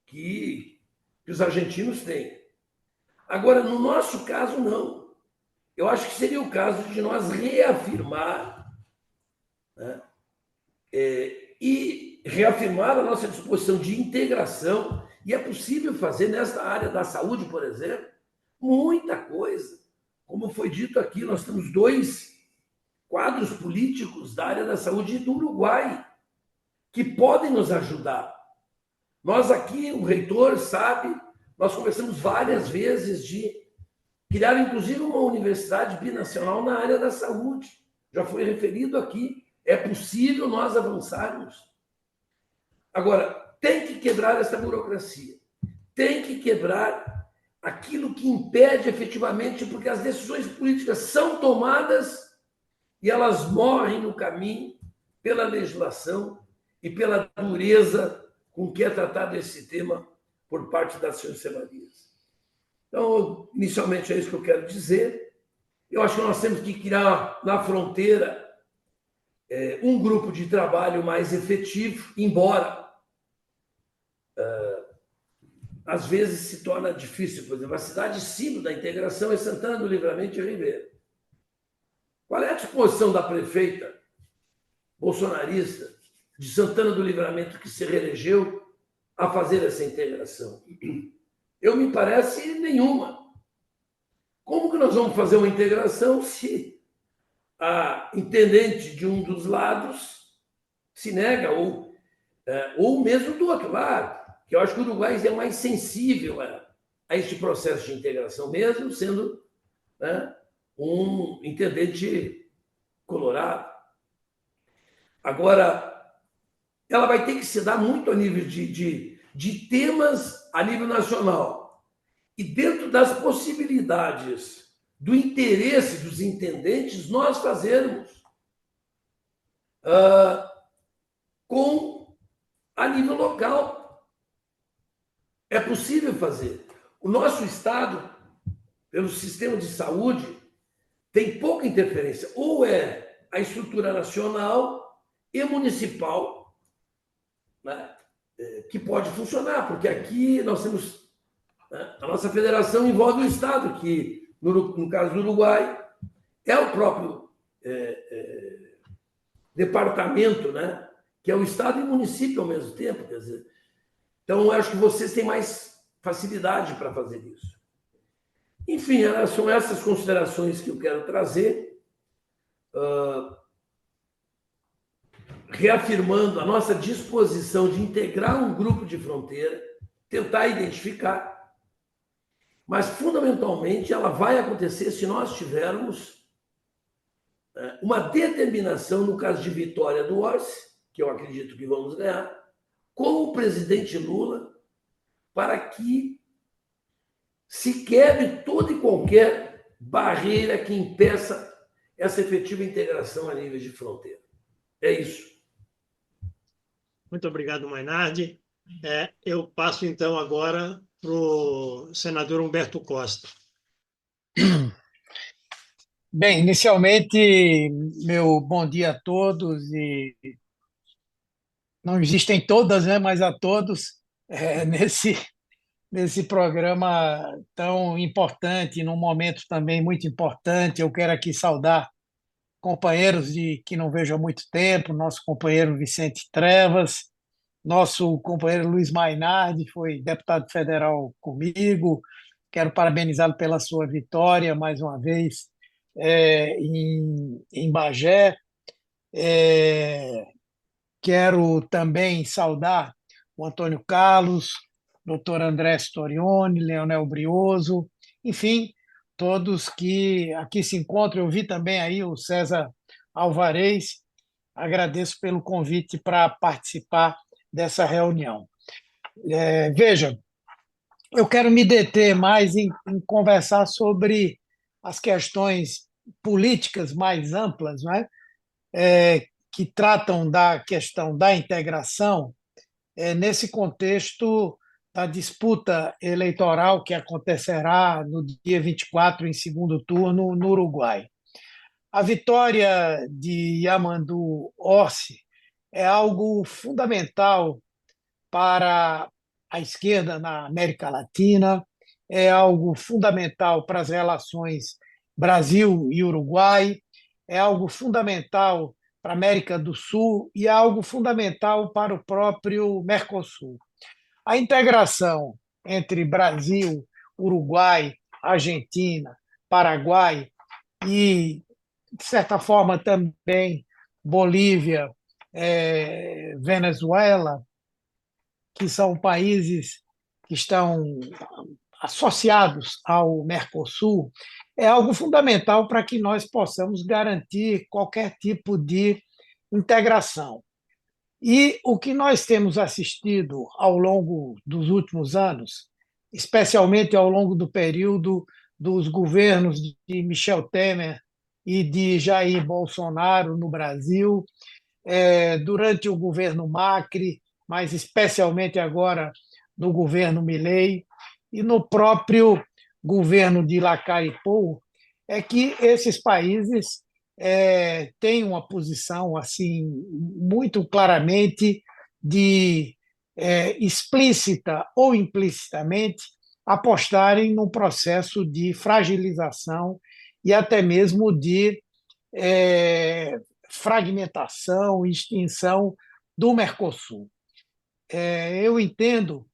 que os argentinos têm. Agora, no nosso caso, não. Eu acho que seria o caso de nós reafirmar, né, e reafirmar a nossa disposição de integração, e é possível fazer nesta área da saúde, por exemplo, muita coisa. Como foi dito aqui, nós temos 2 quadros políticos da área da saúde do Uruguai que podem nos ajudar. Nós aqui, o reitor sabe, nós conversamos várias vezes de criar, inclusive, uma universidade binacional na área da saúde. Já foi referido aqui, é possível nós avançarmos. Agora, tem que quebrar essa burocracia, tem que quebrar aquilo que impede efetivamente, porque as decisões políticas são tomadas e elas morrem no caminho pela legislação e pela dureza com que é tratado esse tema por parte das chancelarias. Então, inicialmente é isso que eu quero dizer. Eu acho que nós temos que criar na fronteira um grupo de trabalho mais efetivo, embora às vezes se torna difícil. Por exemplo, a cidade símbolo da integração é Santana do Livramento e Ribeira. Qual é a disposição da prefeita bolsonarista de Santana do Livramento, que se reelegeu, a fazer essa integração? Eu me parece nenhuma. Como que nós vamos fazer uma integração se a intendente de um dos lados se nega, ou mesmo do outro lado? Que eu acho que o Uruguai é mais sensível a este processo de integração, mesmo sendo, né, um intendente colorado. Agora, ela vai ter que se dar muito a nível de temas a nível nacional. E dentro das possibilidades do interesse dos intendentes nós fazermos a nível local. É possível fazer. O nosso Estado, pelo sistema de saúde, tem pouca interferência. Ou é a estrutura nacional e municipal, né, que pode funcionar, porque aqui nós temos... Né, a nossa federação envolve o Estado, que, no caso do Uruguai, é o próprio departamento, né, que é o Estado e o município ao mesmo tempo. Quer dizer, então, eu acho que vocês têm mais facilidade para fazer isso. Enfim, são essas considerações que eu quero trazer, reafirmando a nossa disposição de integrar um grupo de fronteira, tentar identificar, mas, fundamentalmente, ela vai acontecer se nós tivermos uma determinação, no caso de vitória do Orsi, que eu acredito que vamos ganhar, com o presidente Lula, para que se quebre toda e qualquer barreira que impeça essa efetiva integração a nível de fronteira. É isso. Muito obrigado, Mainardi. Eu passo, então, agora para o senador Humberto Costa. Bem, inicialmente, meu bom dia a todos, e não existem todas, né, mas a todos, nesse programa tão importante, num momento também muito importante. Eu quero aqui saudar companheiros que não vejo há muito tempo, nosso companheiro Vicente Trevas, nosso companheiro Luiz Mainardi, foi deputado federal comigo. Quero parabenizá-lo pela sua vitória, mais uma vez, em Bagé. Quero também saudar o Antônio Carlos, doutor André Storioni, Leonel Brioso, enfim, todos que aqui se encontram. Eu vi também aí o César Alvarez. Agradeço pelo convite para participar dessa reunião. Veja, eu quero me deter mais em conversar sobre as questões políticas mais amplas, não é? Que tratam da questão da integração, nesse contexto da disputa eleitoral que acontecerá no dia 24, em segundo turno, no Uruguai. A vitória de Yamandu Orsi é algo fundamental para a esquerda na América Latina, é algo fundamental para as relações Brasil e Uruguai, é algo fundamental para a América do Sul e é algo fundamental para o próprio Mercosul. A integração entre Brasil, Uruguai, Argentina, Paraguai e, de certa forma, também Bolívia, Venezuela, que são países que estão associados ao Mercosul, é algo fundamental para que nós possamos garantir qualquer tipo de integração. E o que nós temos assistido ao longo dos últimos anos, especialmente ao longo do período dos governos de Michel Temer e de Jair Bolsonaro no Brasil, durante o governo Macri, mas especialmente agora no governo Milei e no próprio governo de Lacalle Pou, é que esses países têm uma posição assim muito claramente de explícita ou implicitamente apostarem num processo de fragilização e até mesmo de fragmentação e extinção do Mercosul. Eu entendo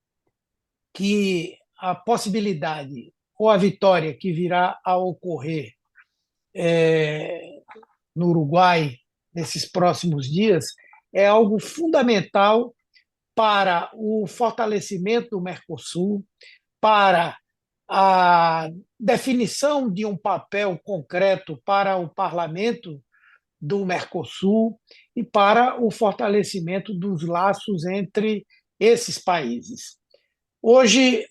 que a possibilidade ou a vitória que virá a ocorrer no Uruguai nesses próximos dias é algo fundamental para o fortalecimento do Mercosul, para a definição de um papel concreto para o parlamento do Mercosul e para o fortalecimento dos laços entre esses países. Hoje,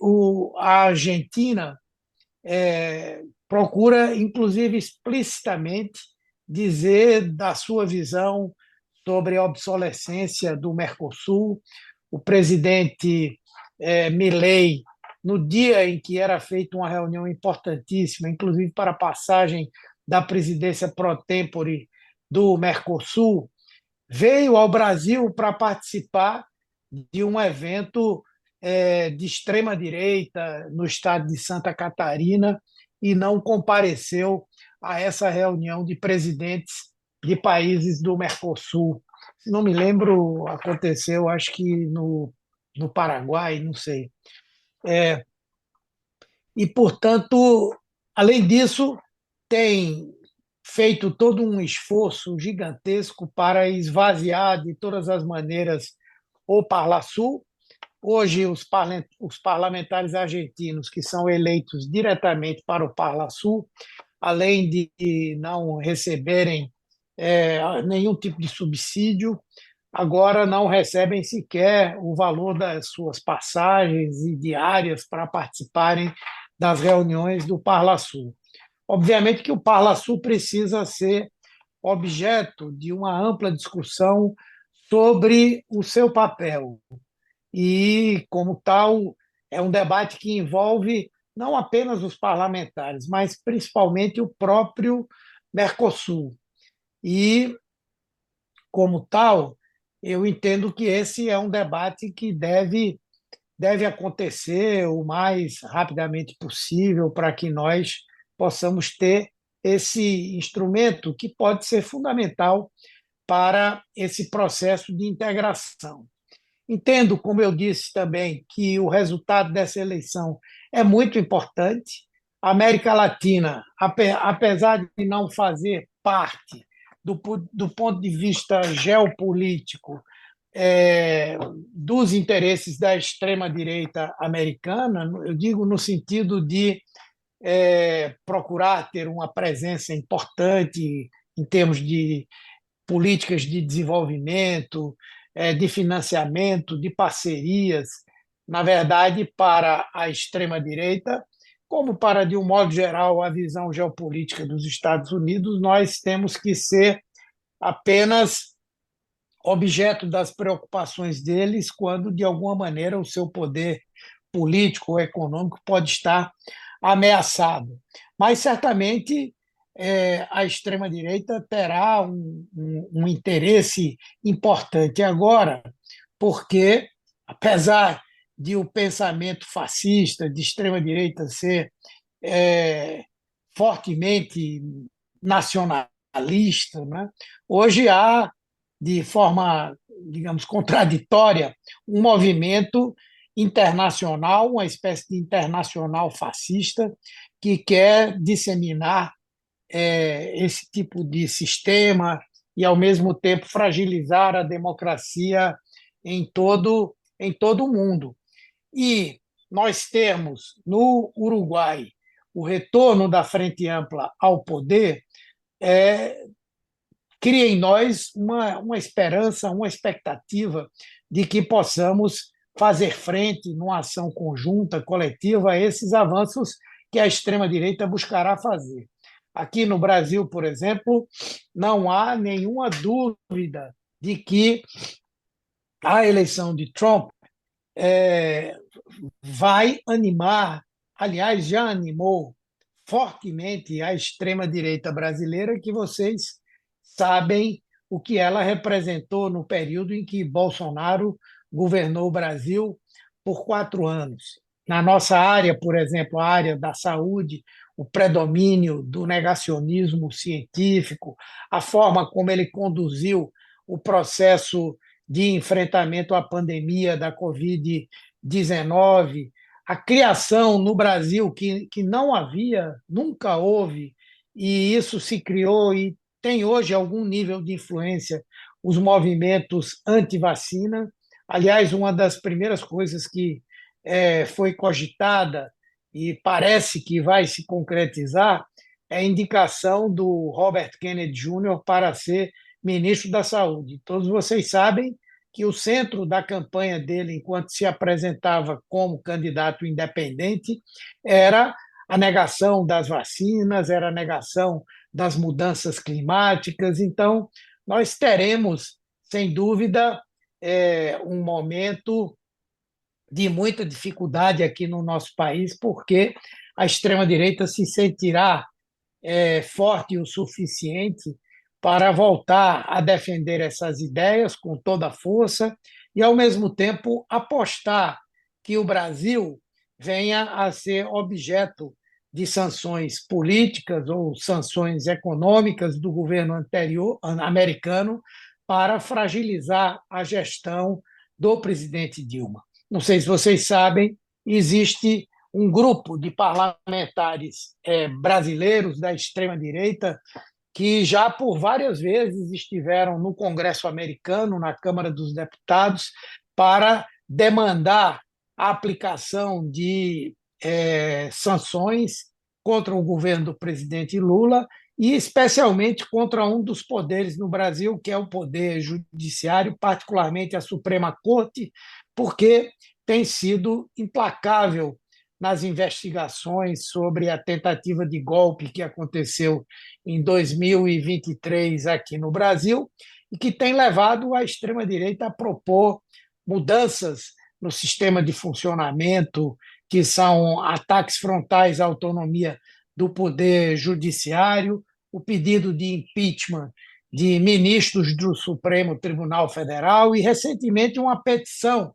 a Argentina procura, inclusive explicitamente, dizer da sua visão sobre a obsolescência do Mercosul. O presidente Milei, no dia em que era feita uma reunião importantíssima, inclusive para a passagem da presidência pro tempore do Mercosul, veio ao Brasil para participar de um evento de extrema-direita no estado de Santa Catarina e não compareceu a essa reunião de presidentes de países do Mercosul. Se não me lembro, aconteceu, acho que no Paraguai, não sei. E, portanto, além disso, tem feito todo um esforço gigantesco para esvaziar de todas as maneiras o Parlasul. Hoje, os parlamentares argentinos que são eleitos diretamente para o Parlasul, além de não receberem nenhum tipo de subsídio, agora não recebem sequer o valor das suas passagens e diárias para participarem das reuniões do Parlasul. Obviamente que o Parlasul precisa ser objeto de uma ampla discussão sobre o seu papel. E, como tal, é um debate que envolve não apenas os parlamentares, mas principalmente o próprio Mercosul. E, como tal, eu entendo que esse é um debate que deve acontecer o mais rapidamente possível para que nós possamos ter esse instrumento que pode ser fundamental para esse processo de integração. Entendo, como eu disse também, que o resultado dessa eleição é muito importante. A América Latina, apesar de não fazer parte do ponto de vista geopolítico dos interesses da extrema-direita americana, eu digo no sentido de procurar ter uma presença importante em termos de políticas de desenvolvimento, de financiamento, de parcerias, na verdade, para a extrema-direita, como para, de um modo geral, a visão geopolítica dos Estados Unidos, nós temos que ser apenas objeto das preocupações deles quando, de alguma maneira, o seu poder político ou econômico pode estar ameaçado. Mas, certamente, a extrema-direita terá um interesse importante agora, porque, apesar de o pensamento fascista de extrema-direita ser fortemente nacionalista, né? Hoje há, de forma, digamos, contraditória, um movimento internacional, uma espécie de internacional fascista, que quer disseminar esse tipo de sistema e, ao mesmo tempo, fragilizar a democracia em todo o mundo. E nós temos, no Uruguai, o retorno da Frente Ampla ao poder, cria em nós uma esperança, uma expectativa de que possamos fazer frente, numa ação conjunta, coletiva, a esses avanços que a extrema-direita buscará fazer. Aqui no Brasil, por exemplo, não há nenhuma dúvida de que a eleição de Trump vai animar, aliás, já animou fortemente a extrema-direita brasileira, que vocês sabem o que ela representou no período em que Bolsonaro governou o Brasil por 4 anos. Na nossa área, por exemplo, a área da saúde, o predomínio do negacionismo científico, a forma como ele conduziu o processo de enfrentamento à pandemia da Covid-19, a criação no Brasil que não havia, nunca houve, e isso se criou e tem hoje algum nível de influência, os movimentos anti-vacina. Aliás, uma das primeiras coisas que foi cogitada e parece que vai se concretizar é a indicação do Robert Kennedy Jr. para ser ministro da Saúde. Todos vocês sabem que o centro da campanha dele, enquanto se apresentava como candidato independente, era a negação das vacinas, era a negação das mudanças climáticas. Então, nós teremos, sem dúvida, um momento de muita dificuldade aqui no nosso país, porque a extrema-direita se sentirá forte o suficiente para voltar a defender essas ideias com toda a força e, ao mesmo tempo, apostar que o Brasil venha a ser objeto de sanções políticas ou sanções econômicas do governo anterior americano para fragilizar a gestão do presidente Dilma. Não sei se vocês sabem, existe um grupo de parlamentares brasileiros da extrema-direita que já por várias vezes estiveram no Congresso americano, na Câmara dos Deputados, para demandar a aplicação de sanções contra o governo do presidente Lula e especialmente contra um dos poderes no Brasil, que é o poder judiciário, particularmente a Suprema Corte, porque tem sido implacável nas investigações sobre a tentativa de golpe que aconteceu em 2023 aqui no Brasil e que tem levado a extrema-direita a propor mudanças no sistema de funcionamento, que são ataques frontais à autonomia do poder judiciário, o pedido de impeachment de ministros do Supremo Tribunal Federal e, recentemente, uma petição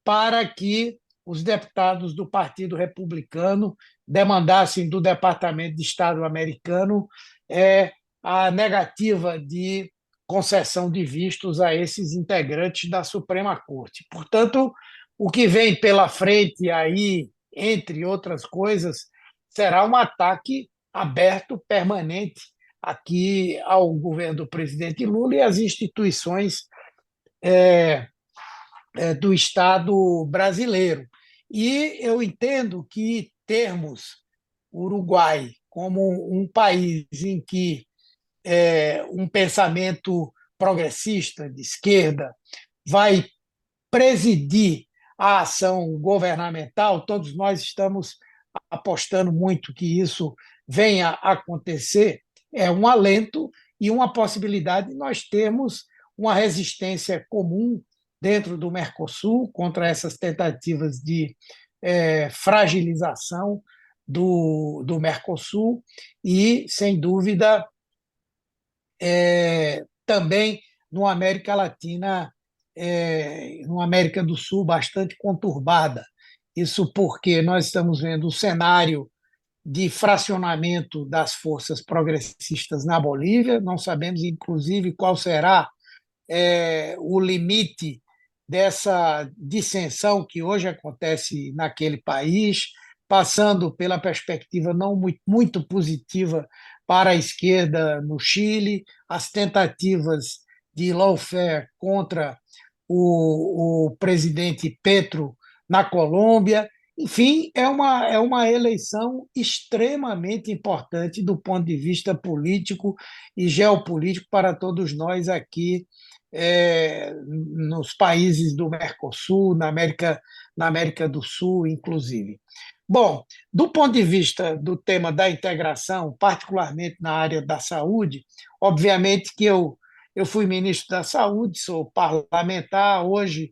para que os deputados do Partido Republicano demandassem do Departamento de Estado americano a negativa de concessão de vistos a esses integrantes da Suprema Corte. Portanto, o que vem pela frente aí, entre outras coisas, será um ataque aberto, permanente, aqui ao governo do presidente Lula e às instituições do Estado brasileiro. E eu entendo que termos o Uruguai como um país em que um pensamento progressista de esquerda vai presidir a ação governamental, todos nós estamos apostando muito que isso venha a acontecer, é um alento e uma possibilidade de nós termos uma resistência comum dentro do Mercosul contra essas tentativas de fragilização do Mercosul e, sem dúvida, também numa América Latina, numa América do Sul bastante conturbada. Isso porque nós estamos vendo o cenário de fracionamento das forças progressistas na Bolívia, não sabemos, inclusive, qual será o limite dessa dissensão que hoje acontece naquele país, passando pela perspectiva não muito positiva para a esquerda no Chile, as tentativas de lawfare contra o presidente Petro na Colômbia. Enfim, é uma eleição extremamente importante do ponto de vista político e geopolítico para todos nós aqui nos países do Mercosul, na América do Sul, inclusive. Bom, do ponto de vista do tema da integração, particularmente na área da saúde, obviamente que eu fui ministro da Saúde, sou parlamentar, hoje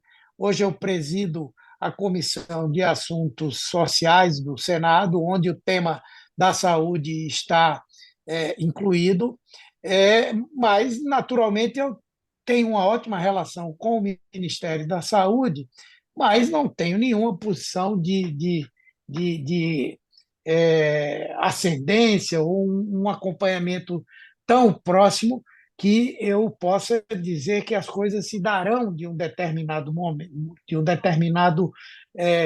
eu presido a Comissão de Assuntos Sociais do Senado, onde o tema da saúde está incluído, mas, naturalmente, eu tenho uma ótima relação com o Ministério da Saúde, mas não tenho nenhuma posição de ascendência ou um acompanhamento tão próximo que eu possa dizer que as coisas se darão de um determinado momento, de um determinado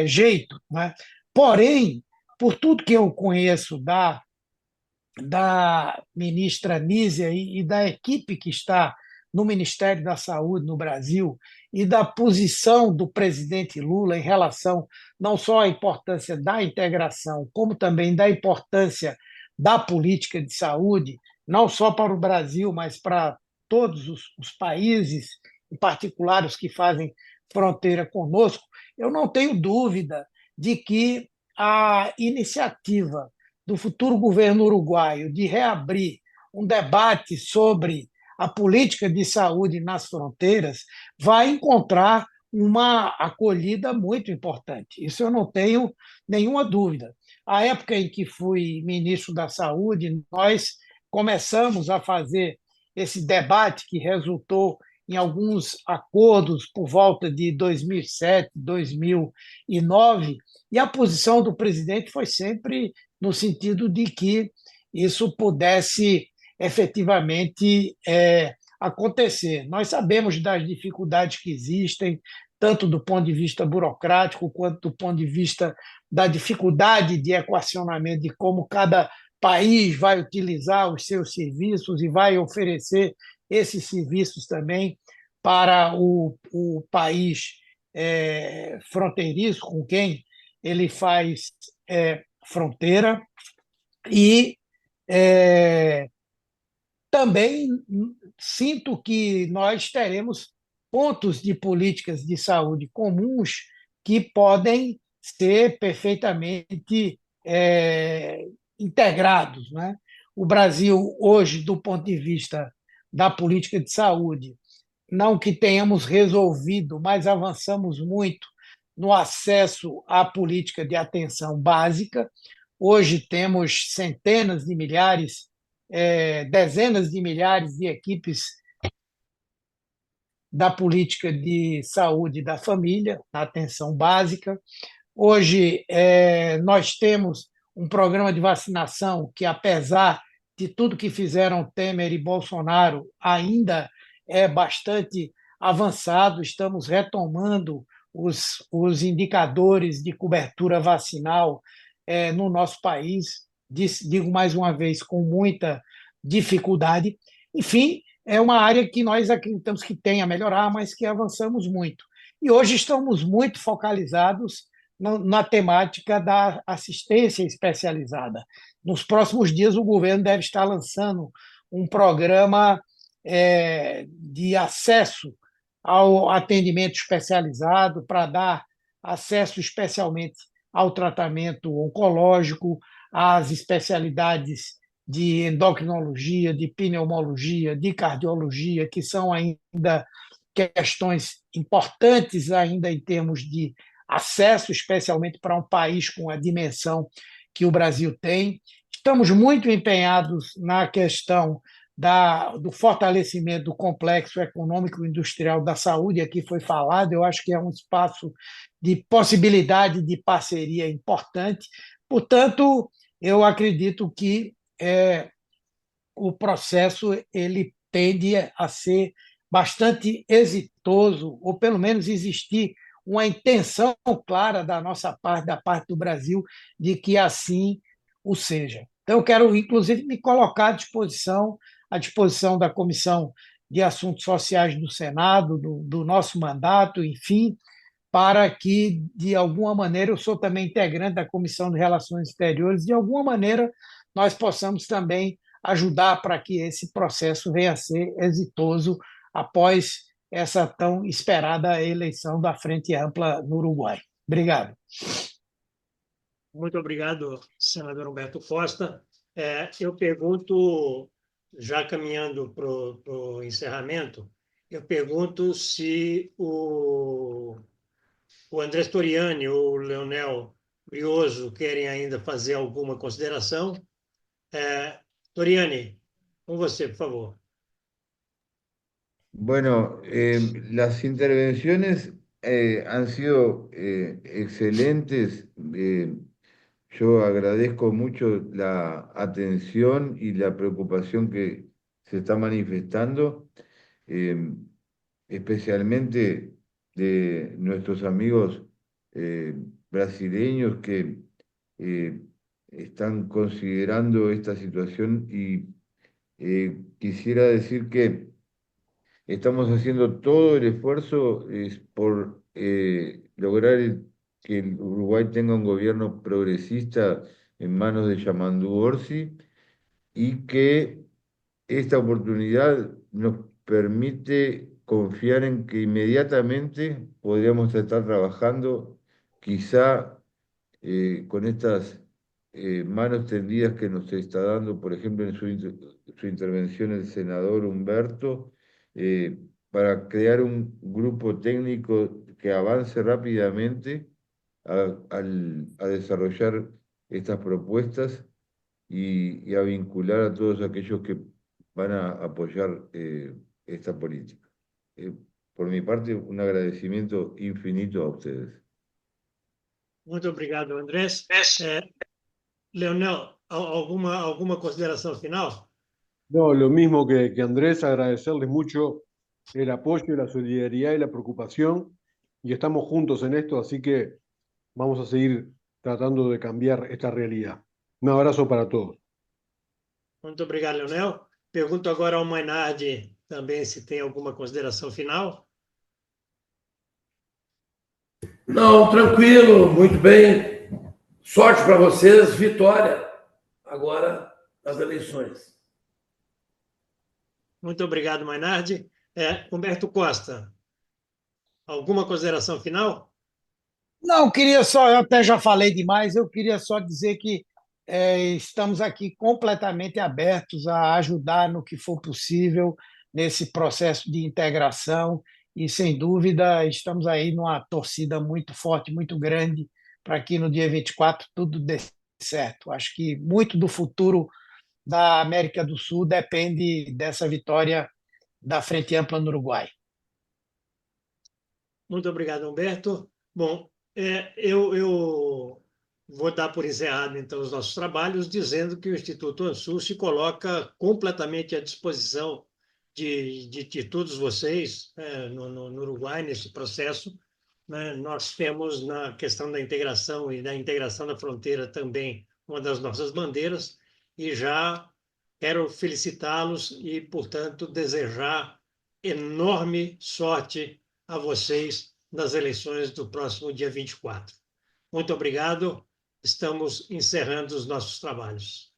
jeito, né? Porém, por tudo que eu conheço da ministra Nízia e da equipe que está no Ministério da Saúde no Brasil e da posição do presidente Lula em relação não só à importância da integração, como também da importância da política de saúde, não só para o Brasil, mas para todos os países, em particular os que fazem fronteira conosco, eu não tenho dúvida de que a iniciativa do futuro governo uruguaio de reabrir um debate sobre a política de saúde nas fronteiras, vai encontrar uma acolhida muito importante. Isso eu não tenho nenhuma dúvida. A época em que fui ministro da Saúde, nós começamos a fazer esse debate que resultou em alguns acordos por volta de 2007, 2009, e a posição do presidente foi sempre no sentido de que isso pudesse efetivamente acontecer. Nós sabemos das dificuldades que existem, tanto do ponto de vista burocrático, quanto do ponto de vista da dificuldade de equacionamento de como cada país vai utilizar os seus serviços e vai oferecer esses serviços também para o país fronteiriço com quem ele faz fronteira. E é, também sinto que nós teremos pontos de políticas de saúde comuns que podem ser perfeitamente integrados, né? O Brasil, hoje, do ponto de vista da política de saúde, não que tenhamos resolvido, mas avançamos muito no acesso à política de atenção básica. Hoje temos centenas de milhares, dezenas de milhares de equipes da política de saúde da família, na atenção básica. Hoje, nós temos um programa de vacinação que, apesar de tudo que fizeram Temer e Bolsonaro, ainda é bastante avançado. Estamos retomando os indicadores de cobertura vacinal no nosso país, digo mais uma vez, com muita dificuldade. Enfim, é uma área que nós acreditamos que tem a melhorar, mas que avançamos muito. E hoje estamos muito focalizados na temática da assistência especializada. Nos próximos dias, o governo deve estar lançando um programa de acesso ao atendimento especializado para dar acesso especialmente ao tratamento oncológico, às especialidades de endocrinologia, de pneumologia, de cardiologia, que são ainda questões importantes ainda em termos de acesso, especialmente para um país com a dimensão que o Brasil tem. Estamos muito empenhados na questão do fortalecimento do complexo econômico e industrial da saúde, aqui foi falado, eu acho que é um espaço de possibilidade de parceria importante. Portanto, eu acredito que o processo ele tende a ser bastante exitoso, ou pelo menos existir uma intenção clara da nossa parte, da parte do Brasil, de que assim o seja. Então, eu quero, inclusive, me colocar à disposição da Comissão de Assuntos Sociais do Senado, do nosso mandato, enfim, para que, de alguma maneira, eu sou também integrante da Comissão de Relações Exteriores, de alguma maneira nós possamos também ajudar para que esse processo venha a ser exitoso após essa tão esperada eleição da Frente Ampla no Uruguai. Obrigado. Muito obrigado, senador Humberto Costa. Eu pergunto, já caminhando para o encerramento, eu pergunto se o André Storiani ou o Leonel Brioso querem ainda fazer alguma consideração. Storiani, com você, por favor. Bueno, las intervenciones han sido excelentes. Yo agradezco mucho la atención y la preocupación que se está manifestando, eh, especialmente de nuestros amigos brasileños que eh, están considerando esta situación y quisiera decir que estamos haciendo todo el esfuerzo por lograr que el Uruguay tenga un gobierno progresista en manos de Yamandu Orsi y que esta oportunidad nos permite confiar en que inmediatamente podríamos estar trabajando quizá con estas manos tendidas que nos está dando, por ejemplo, en su intervención el senador Humberto, para crear un grupo técnico que avance rápidamente a desarrollar estas propuestas y a vincular a todos aquellos que van a apoyar esta política. Por mi parte, un agradecimiento infinito a ustedes. Muito obrigado, Andrés. Leonel, alguma consideração final? No, lo mismo que Andrés, agradecerles mucho el apoyo, la solidaridad y la preocupación. Y estamos juntos en esto, así que vamos a seguir tratando de cambiar esta realidad. Un abrazo para todos. Muito obrigado, Leonel. Pergunto agora ao Mainardi também se tem alguma consideração final. Não, tranquilo, muito bem. Sorte para vocês, vitória agora nas eleições. Muito obrigado, Mainardi. Humberto Costa, alguma consideração final? Não, queria só, eu até já falei demais, eu queria só dizer que estamos aqui completamente abertos a ajudar no que for possível nesse processo de integração e, sem dúvida, estamos aí numa torcida muito forte, muito grande, para que no dia 24 tudo dê certo. Acho que muito do futuro da América do Sul depende dessa vitória da Frente Ampla no Uruguai. Muito obrigado, Humberto. Bom, eu vou dar por encerrado, então, os nossos trabalhos, dizendo que o Instituto ANSU se coloca completamente à disposição de todos vocês no Uruguai, nesse processo. Nós temos, na questão da integração e da integração da fronteira também, uma das nossas bandeiras, e já quero felicitá-los e, portanto, desejar enorme sorte a vocês nas eleições do próximo dia 24. Muito obrigado. Estamos encerrando os nossos trabalhos.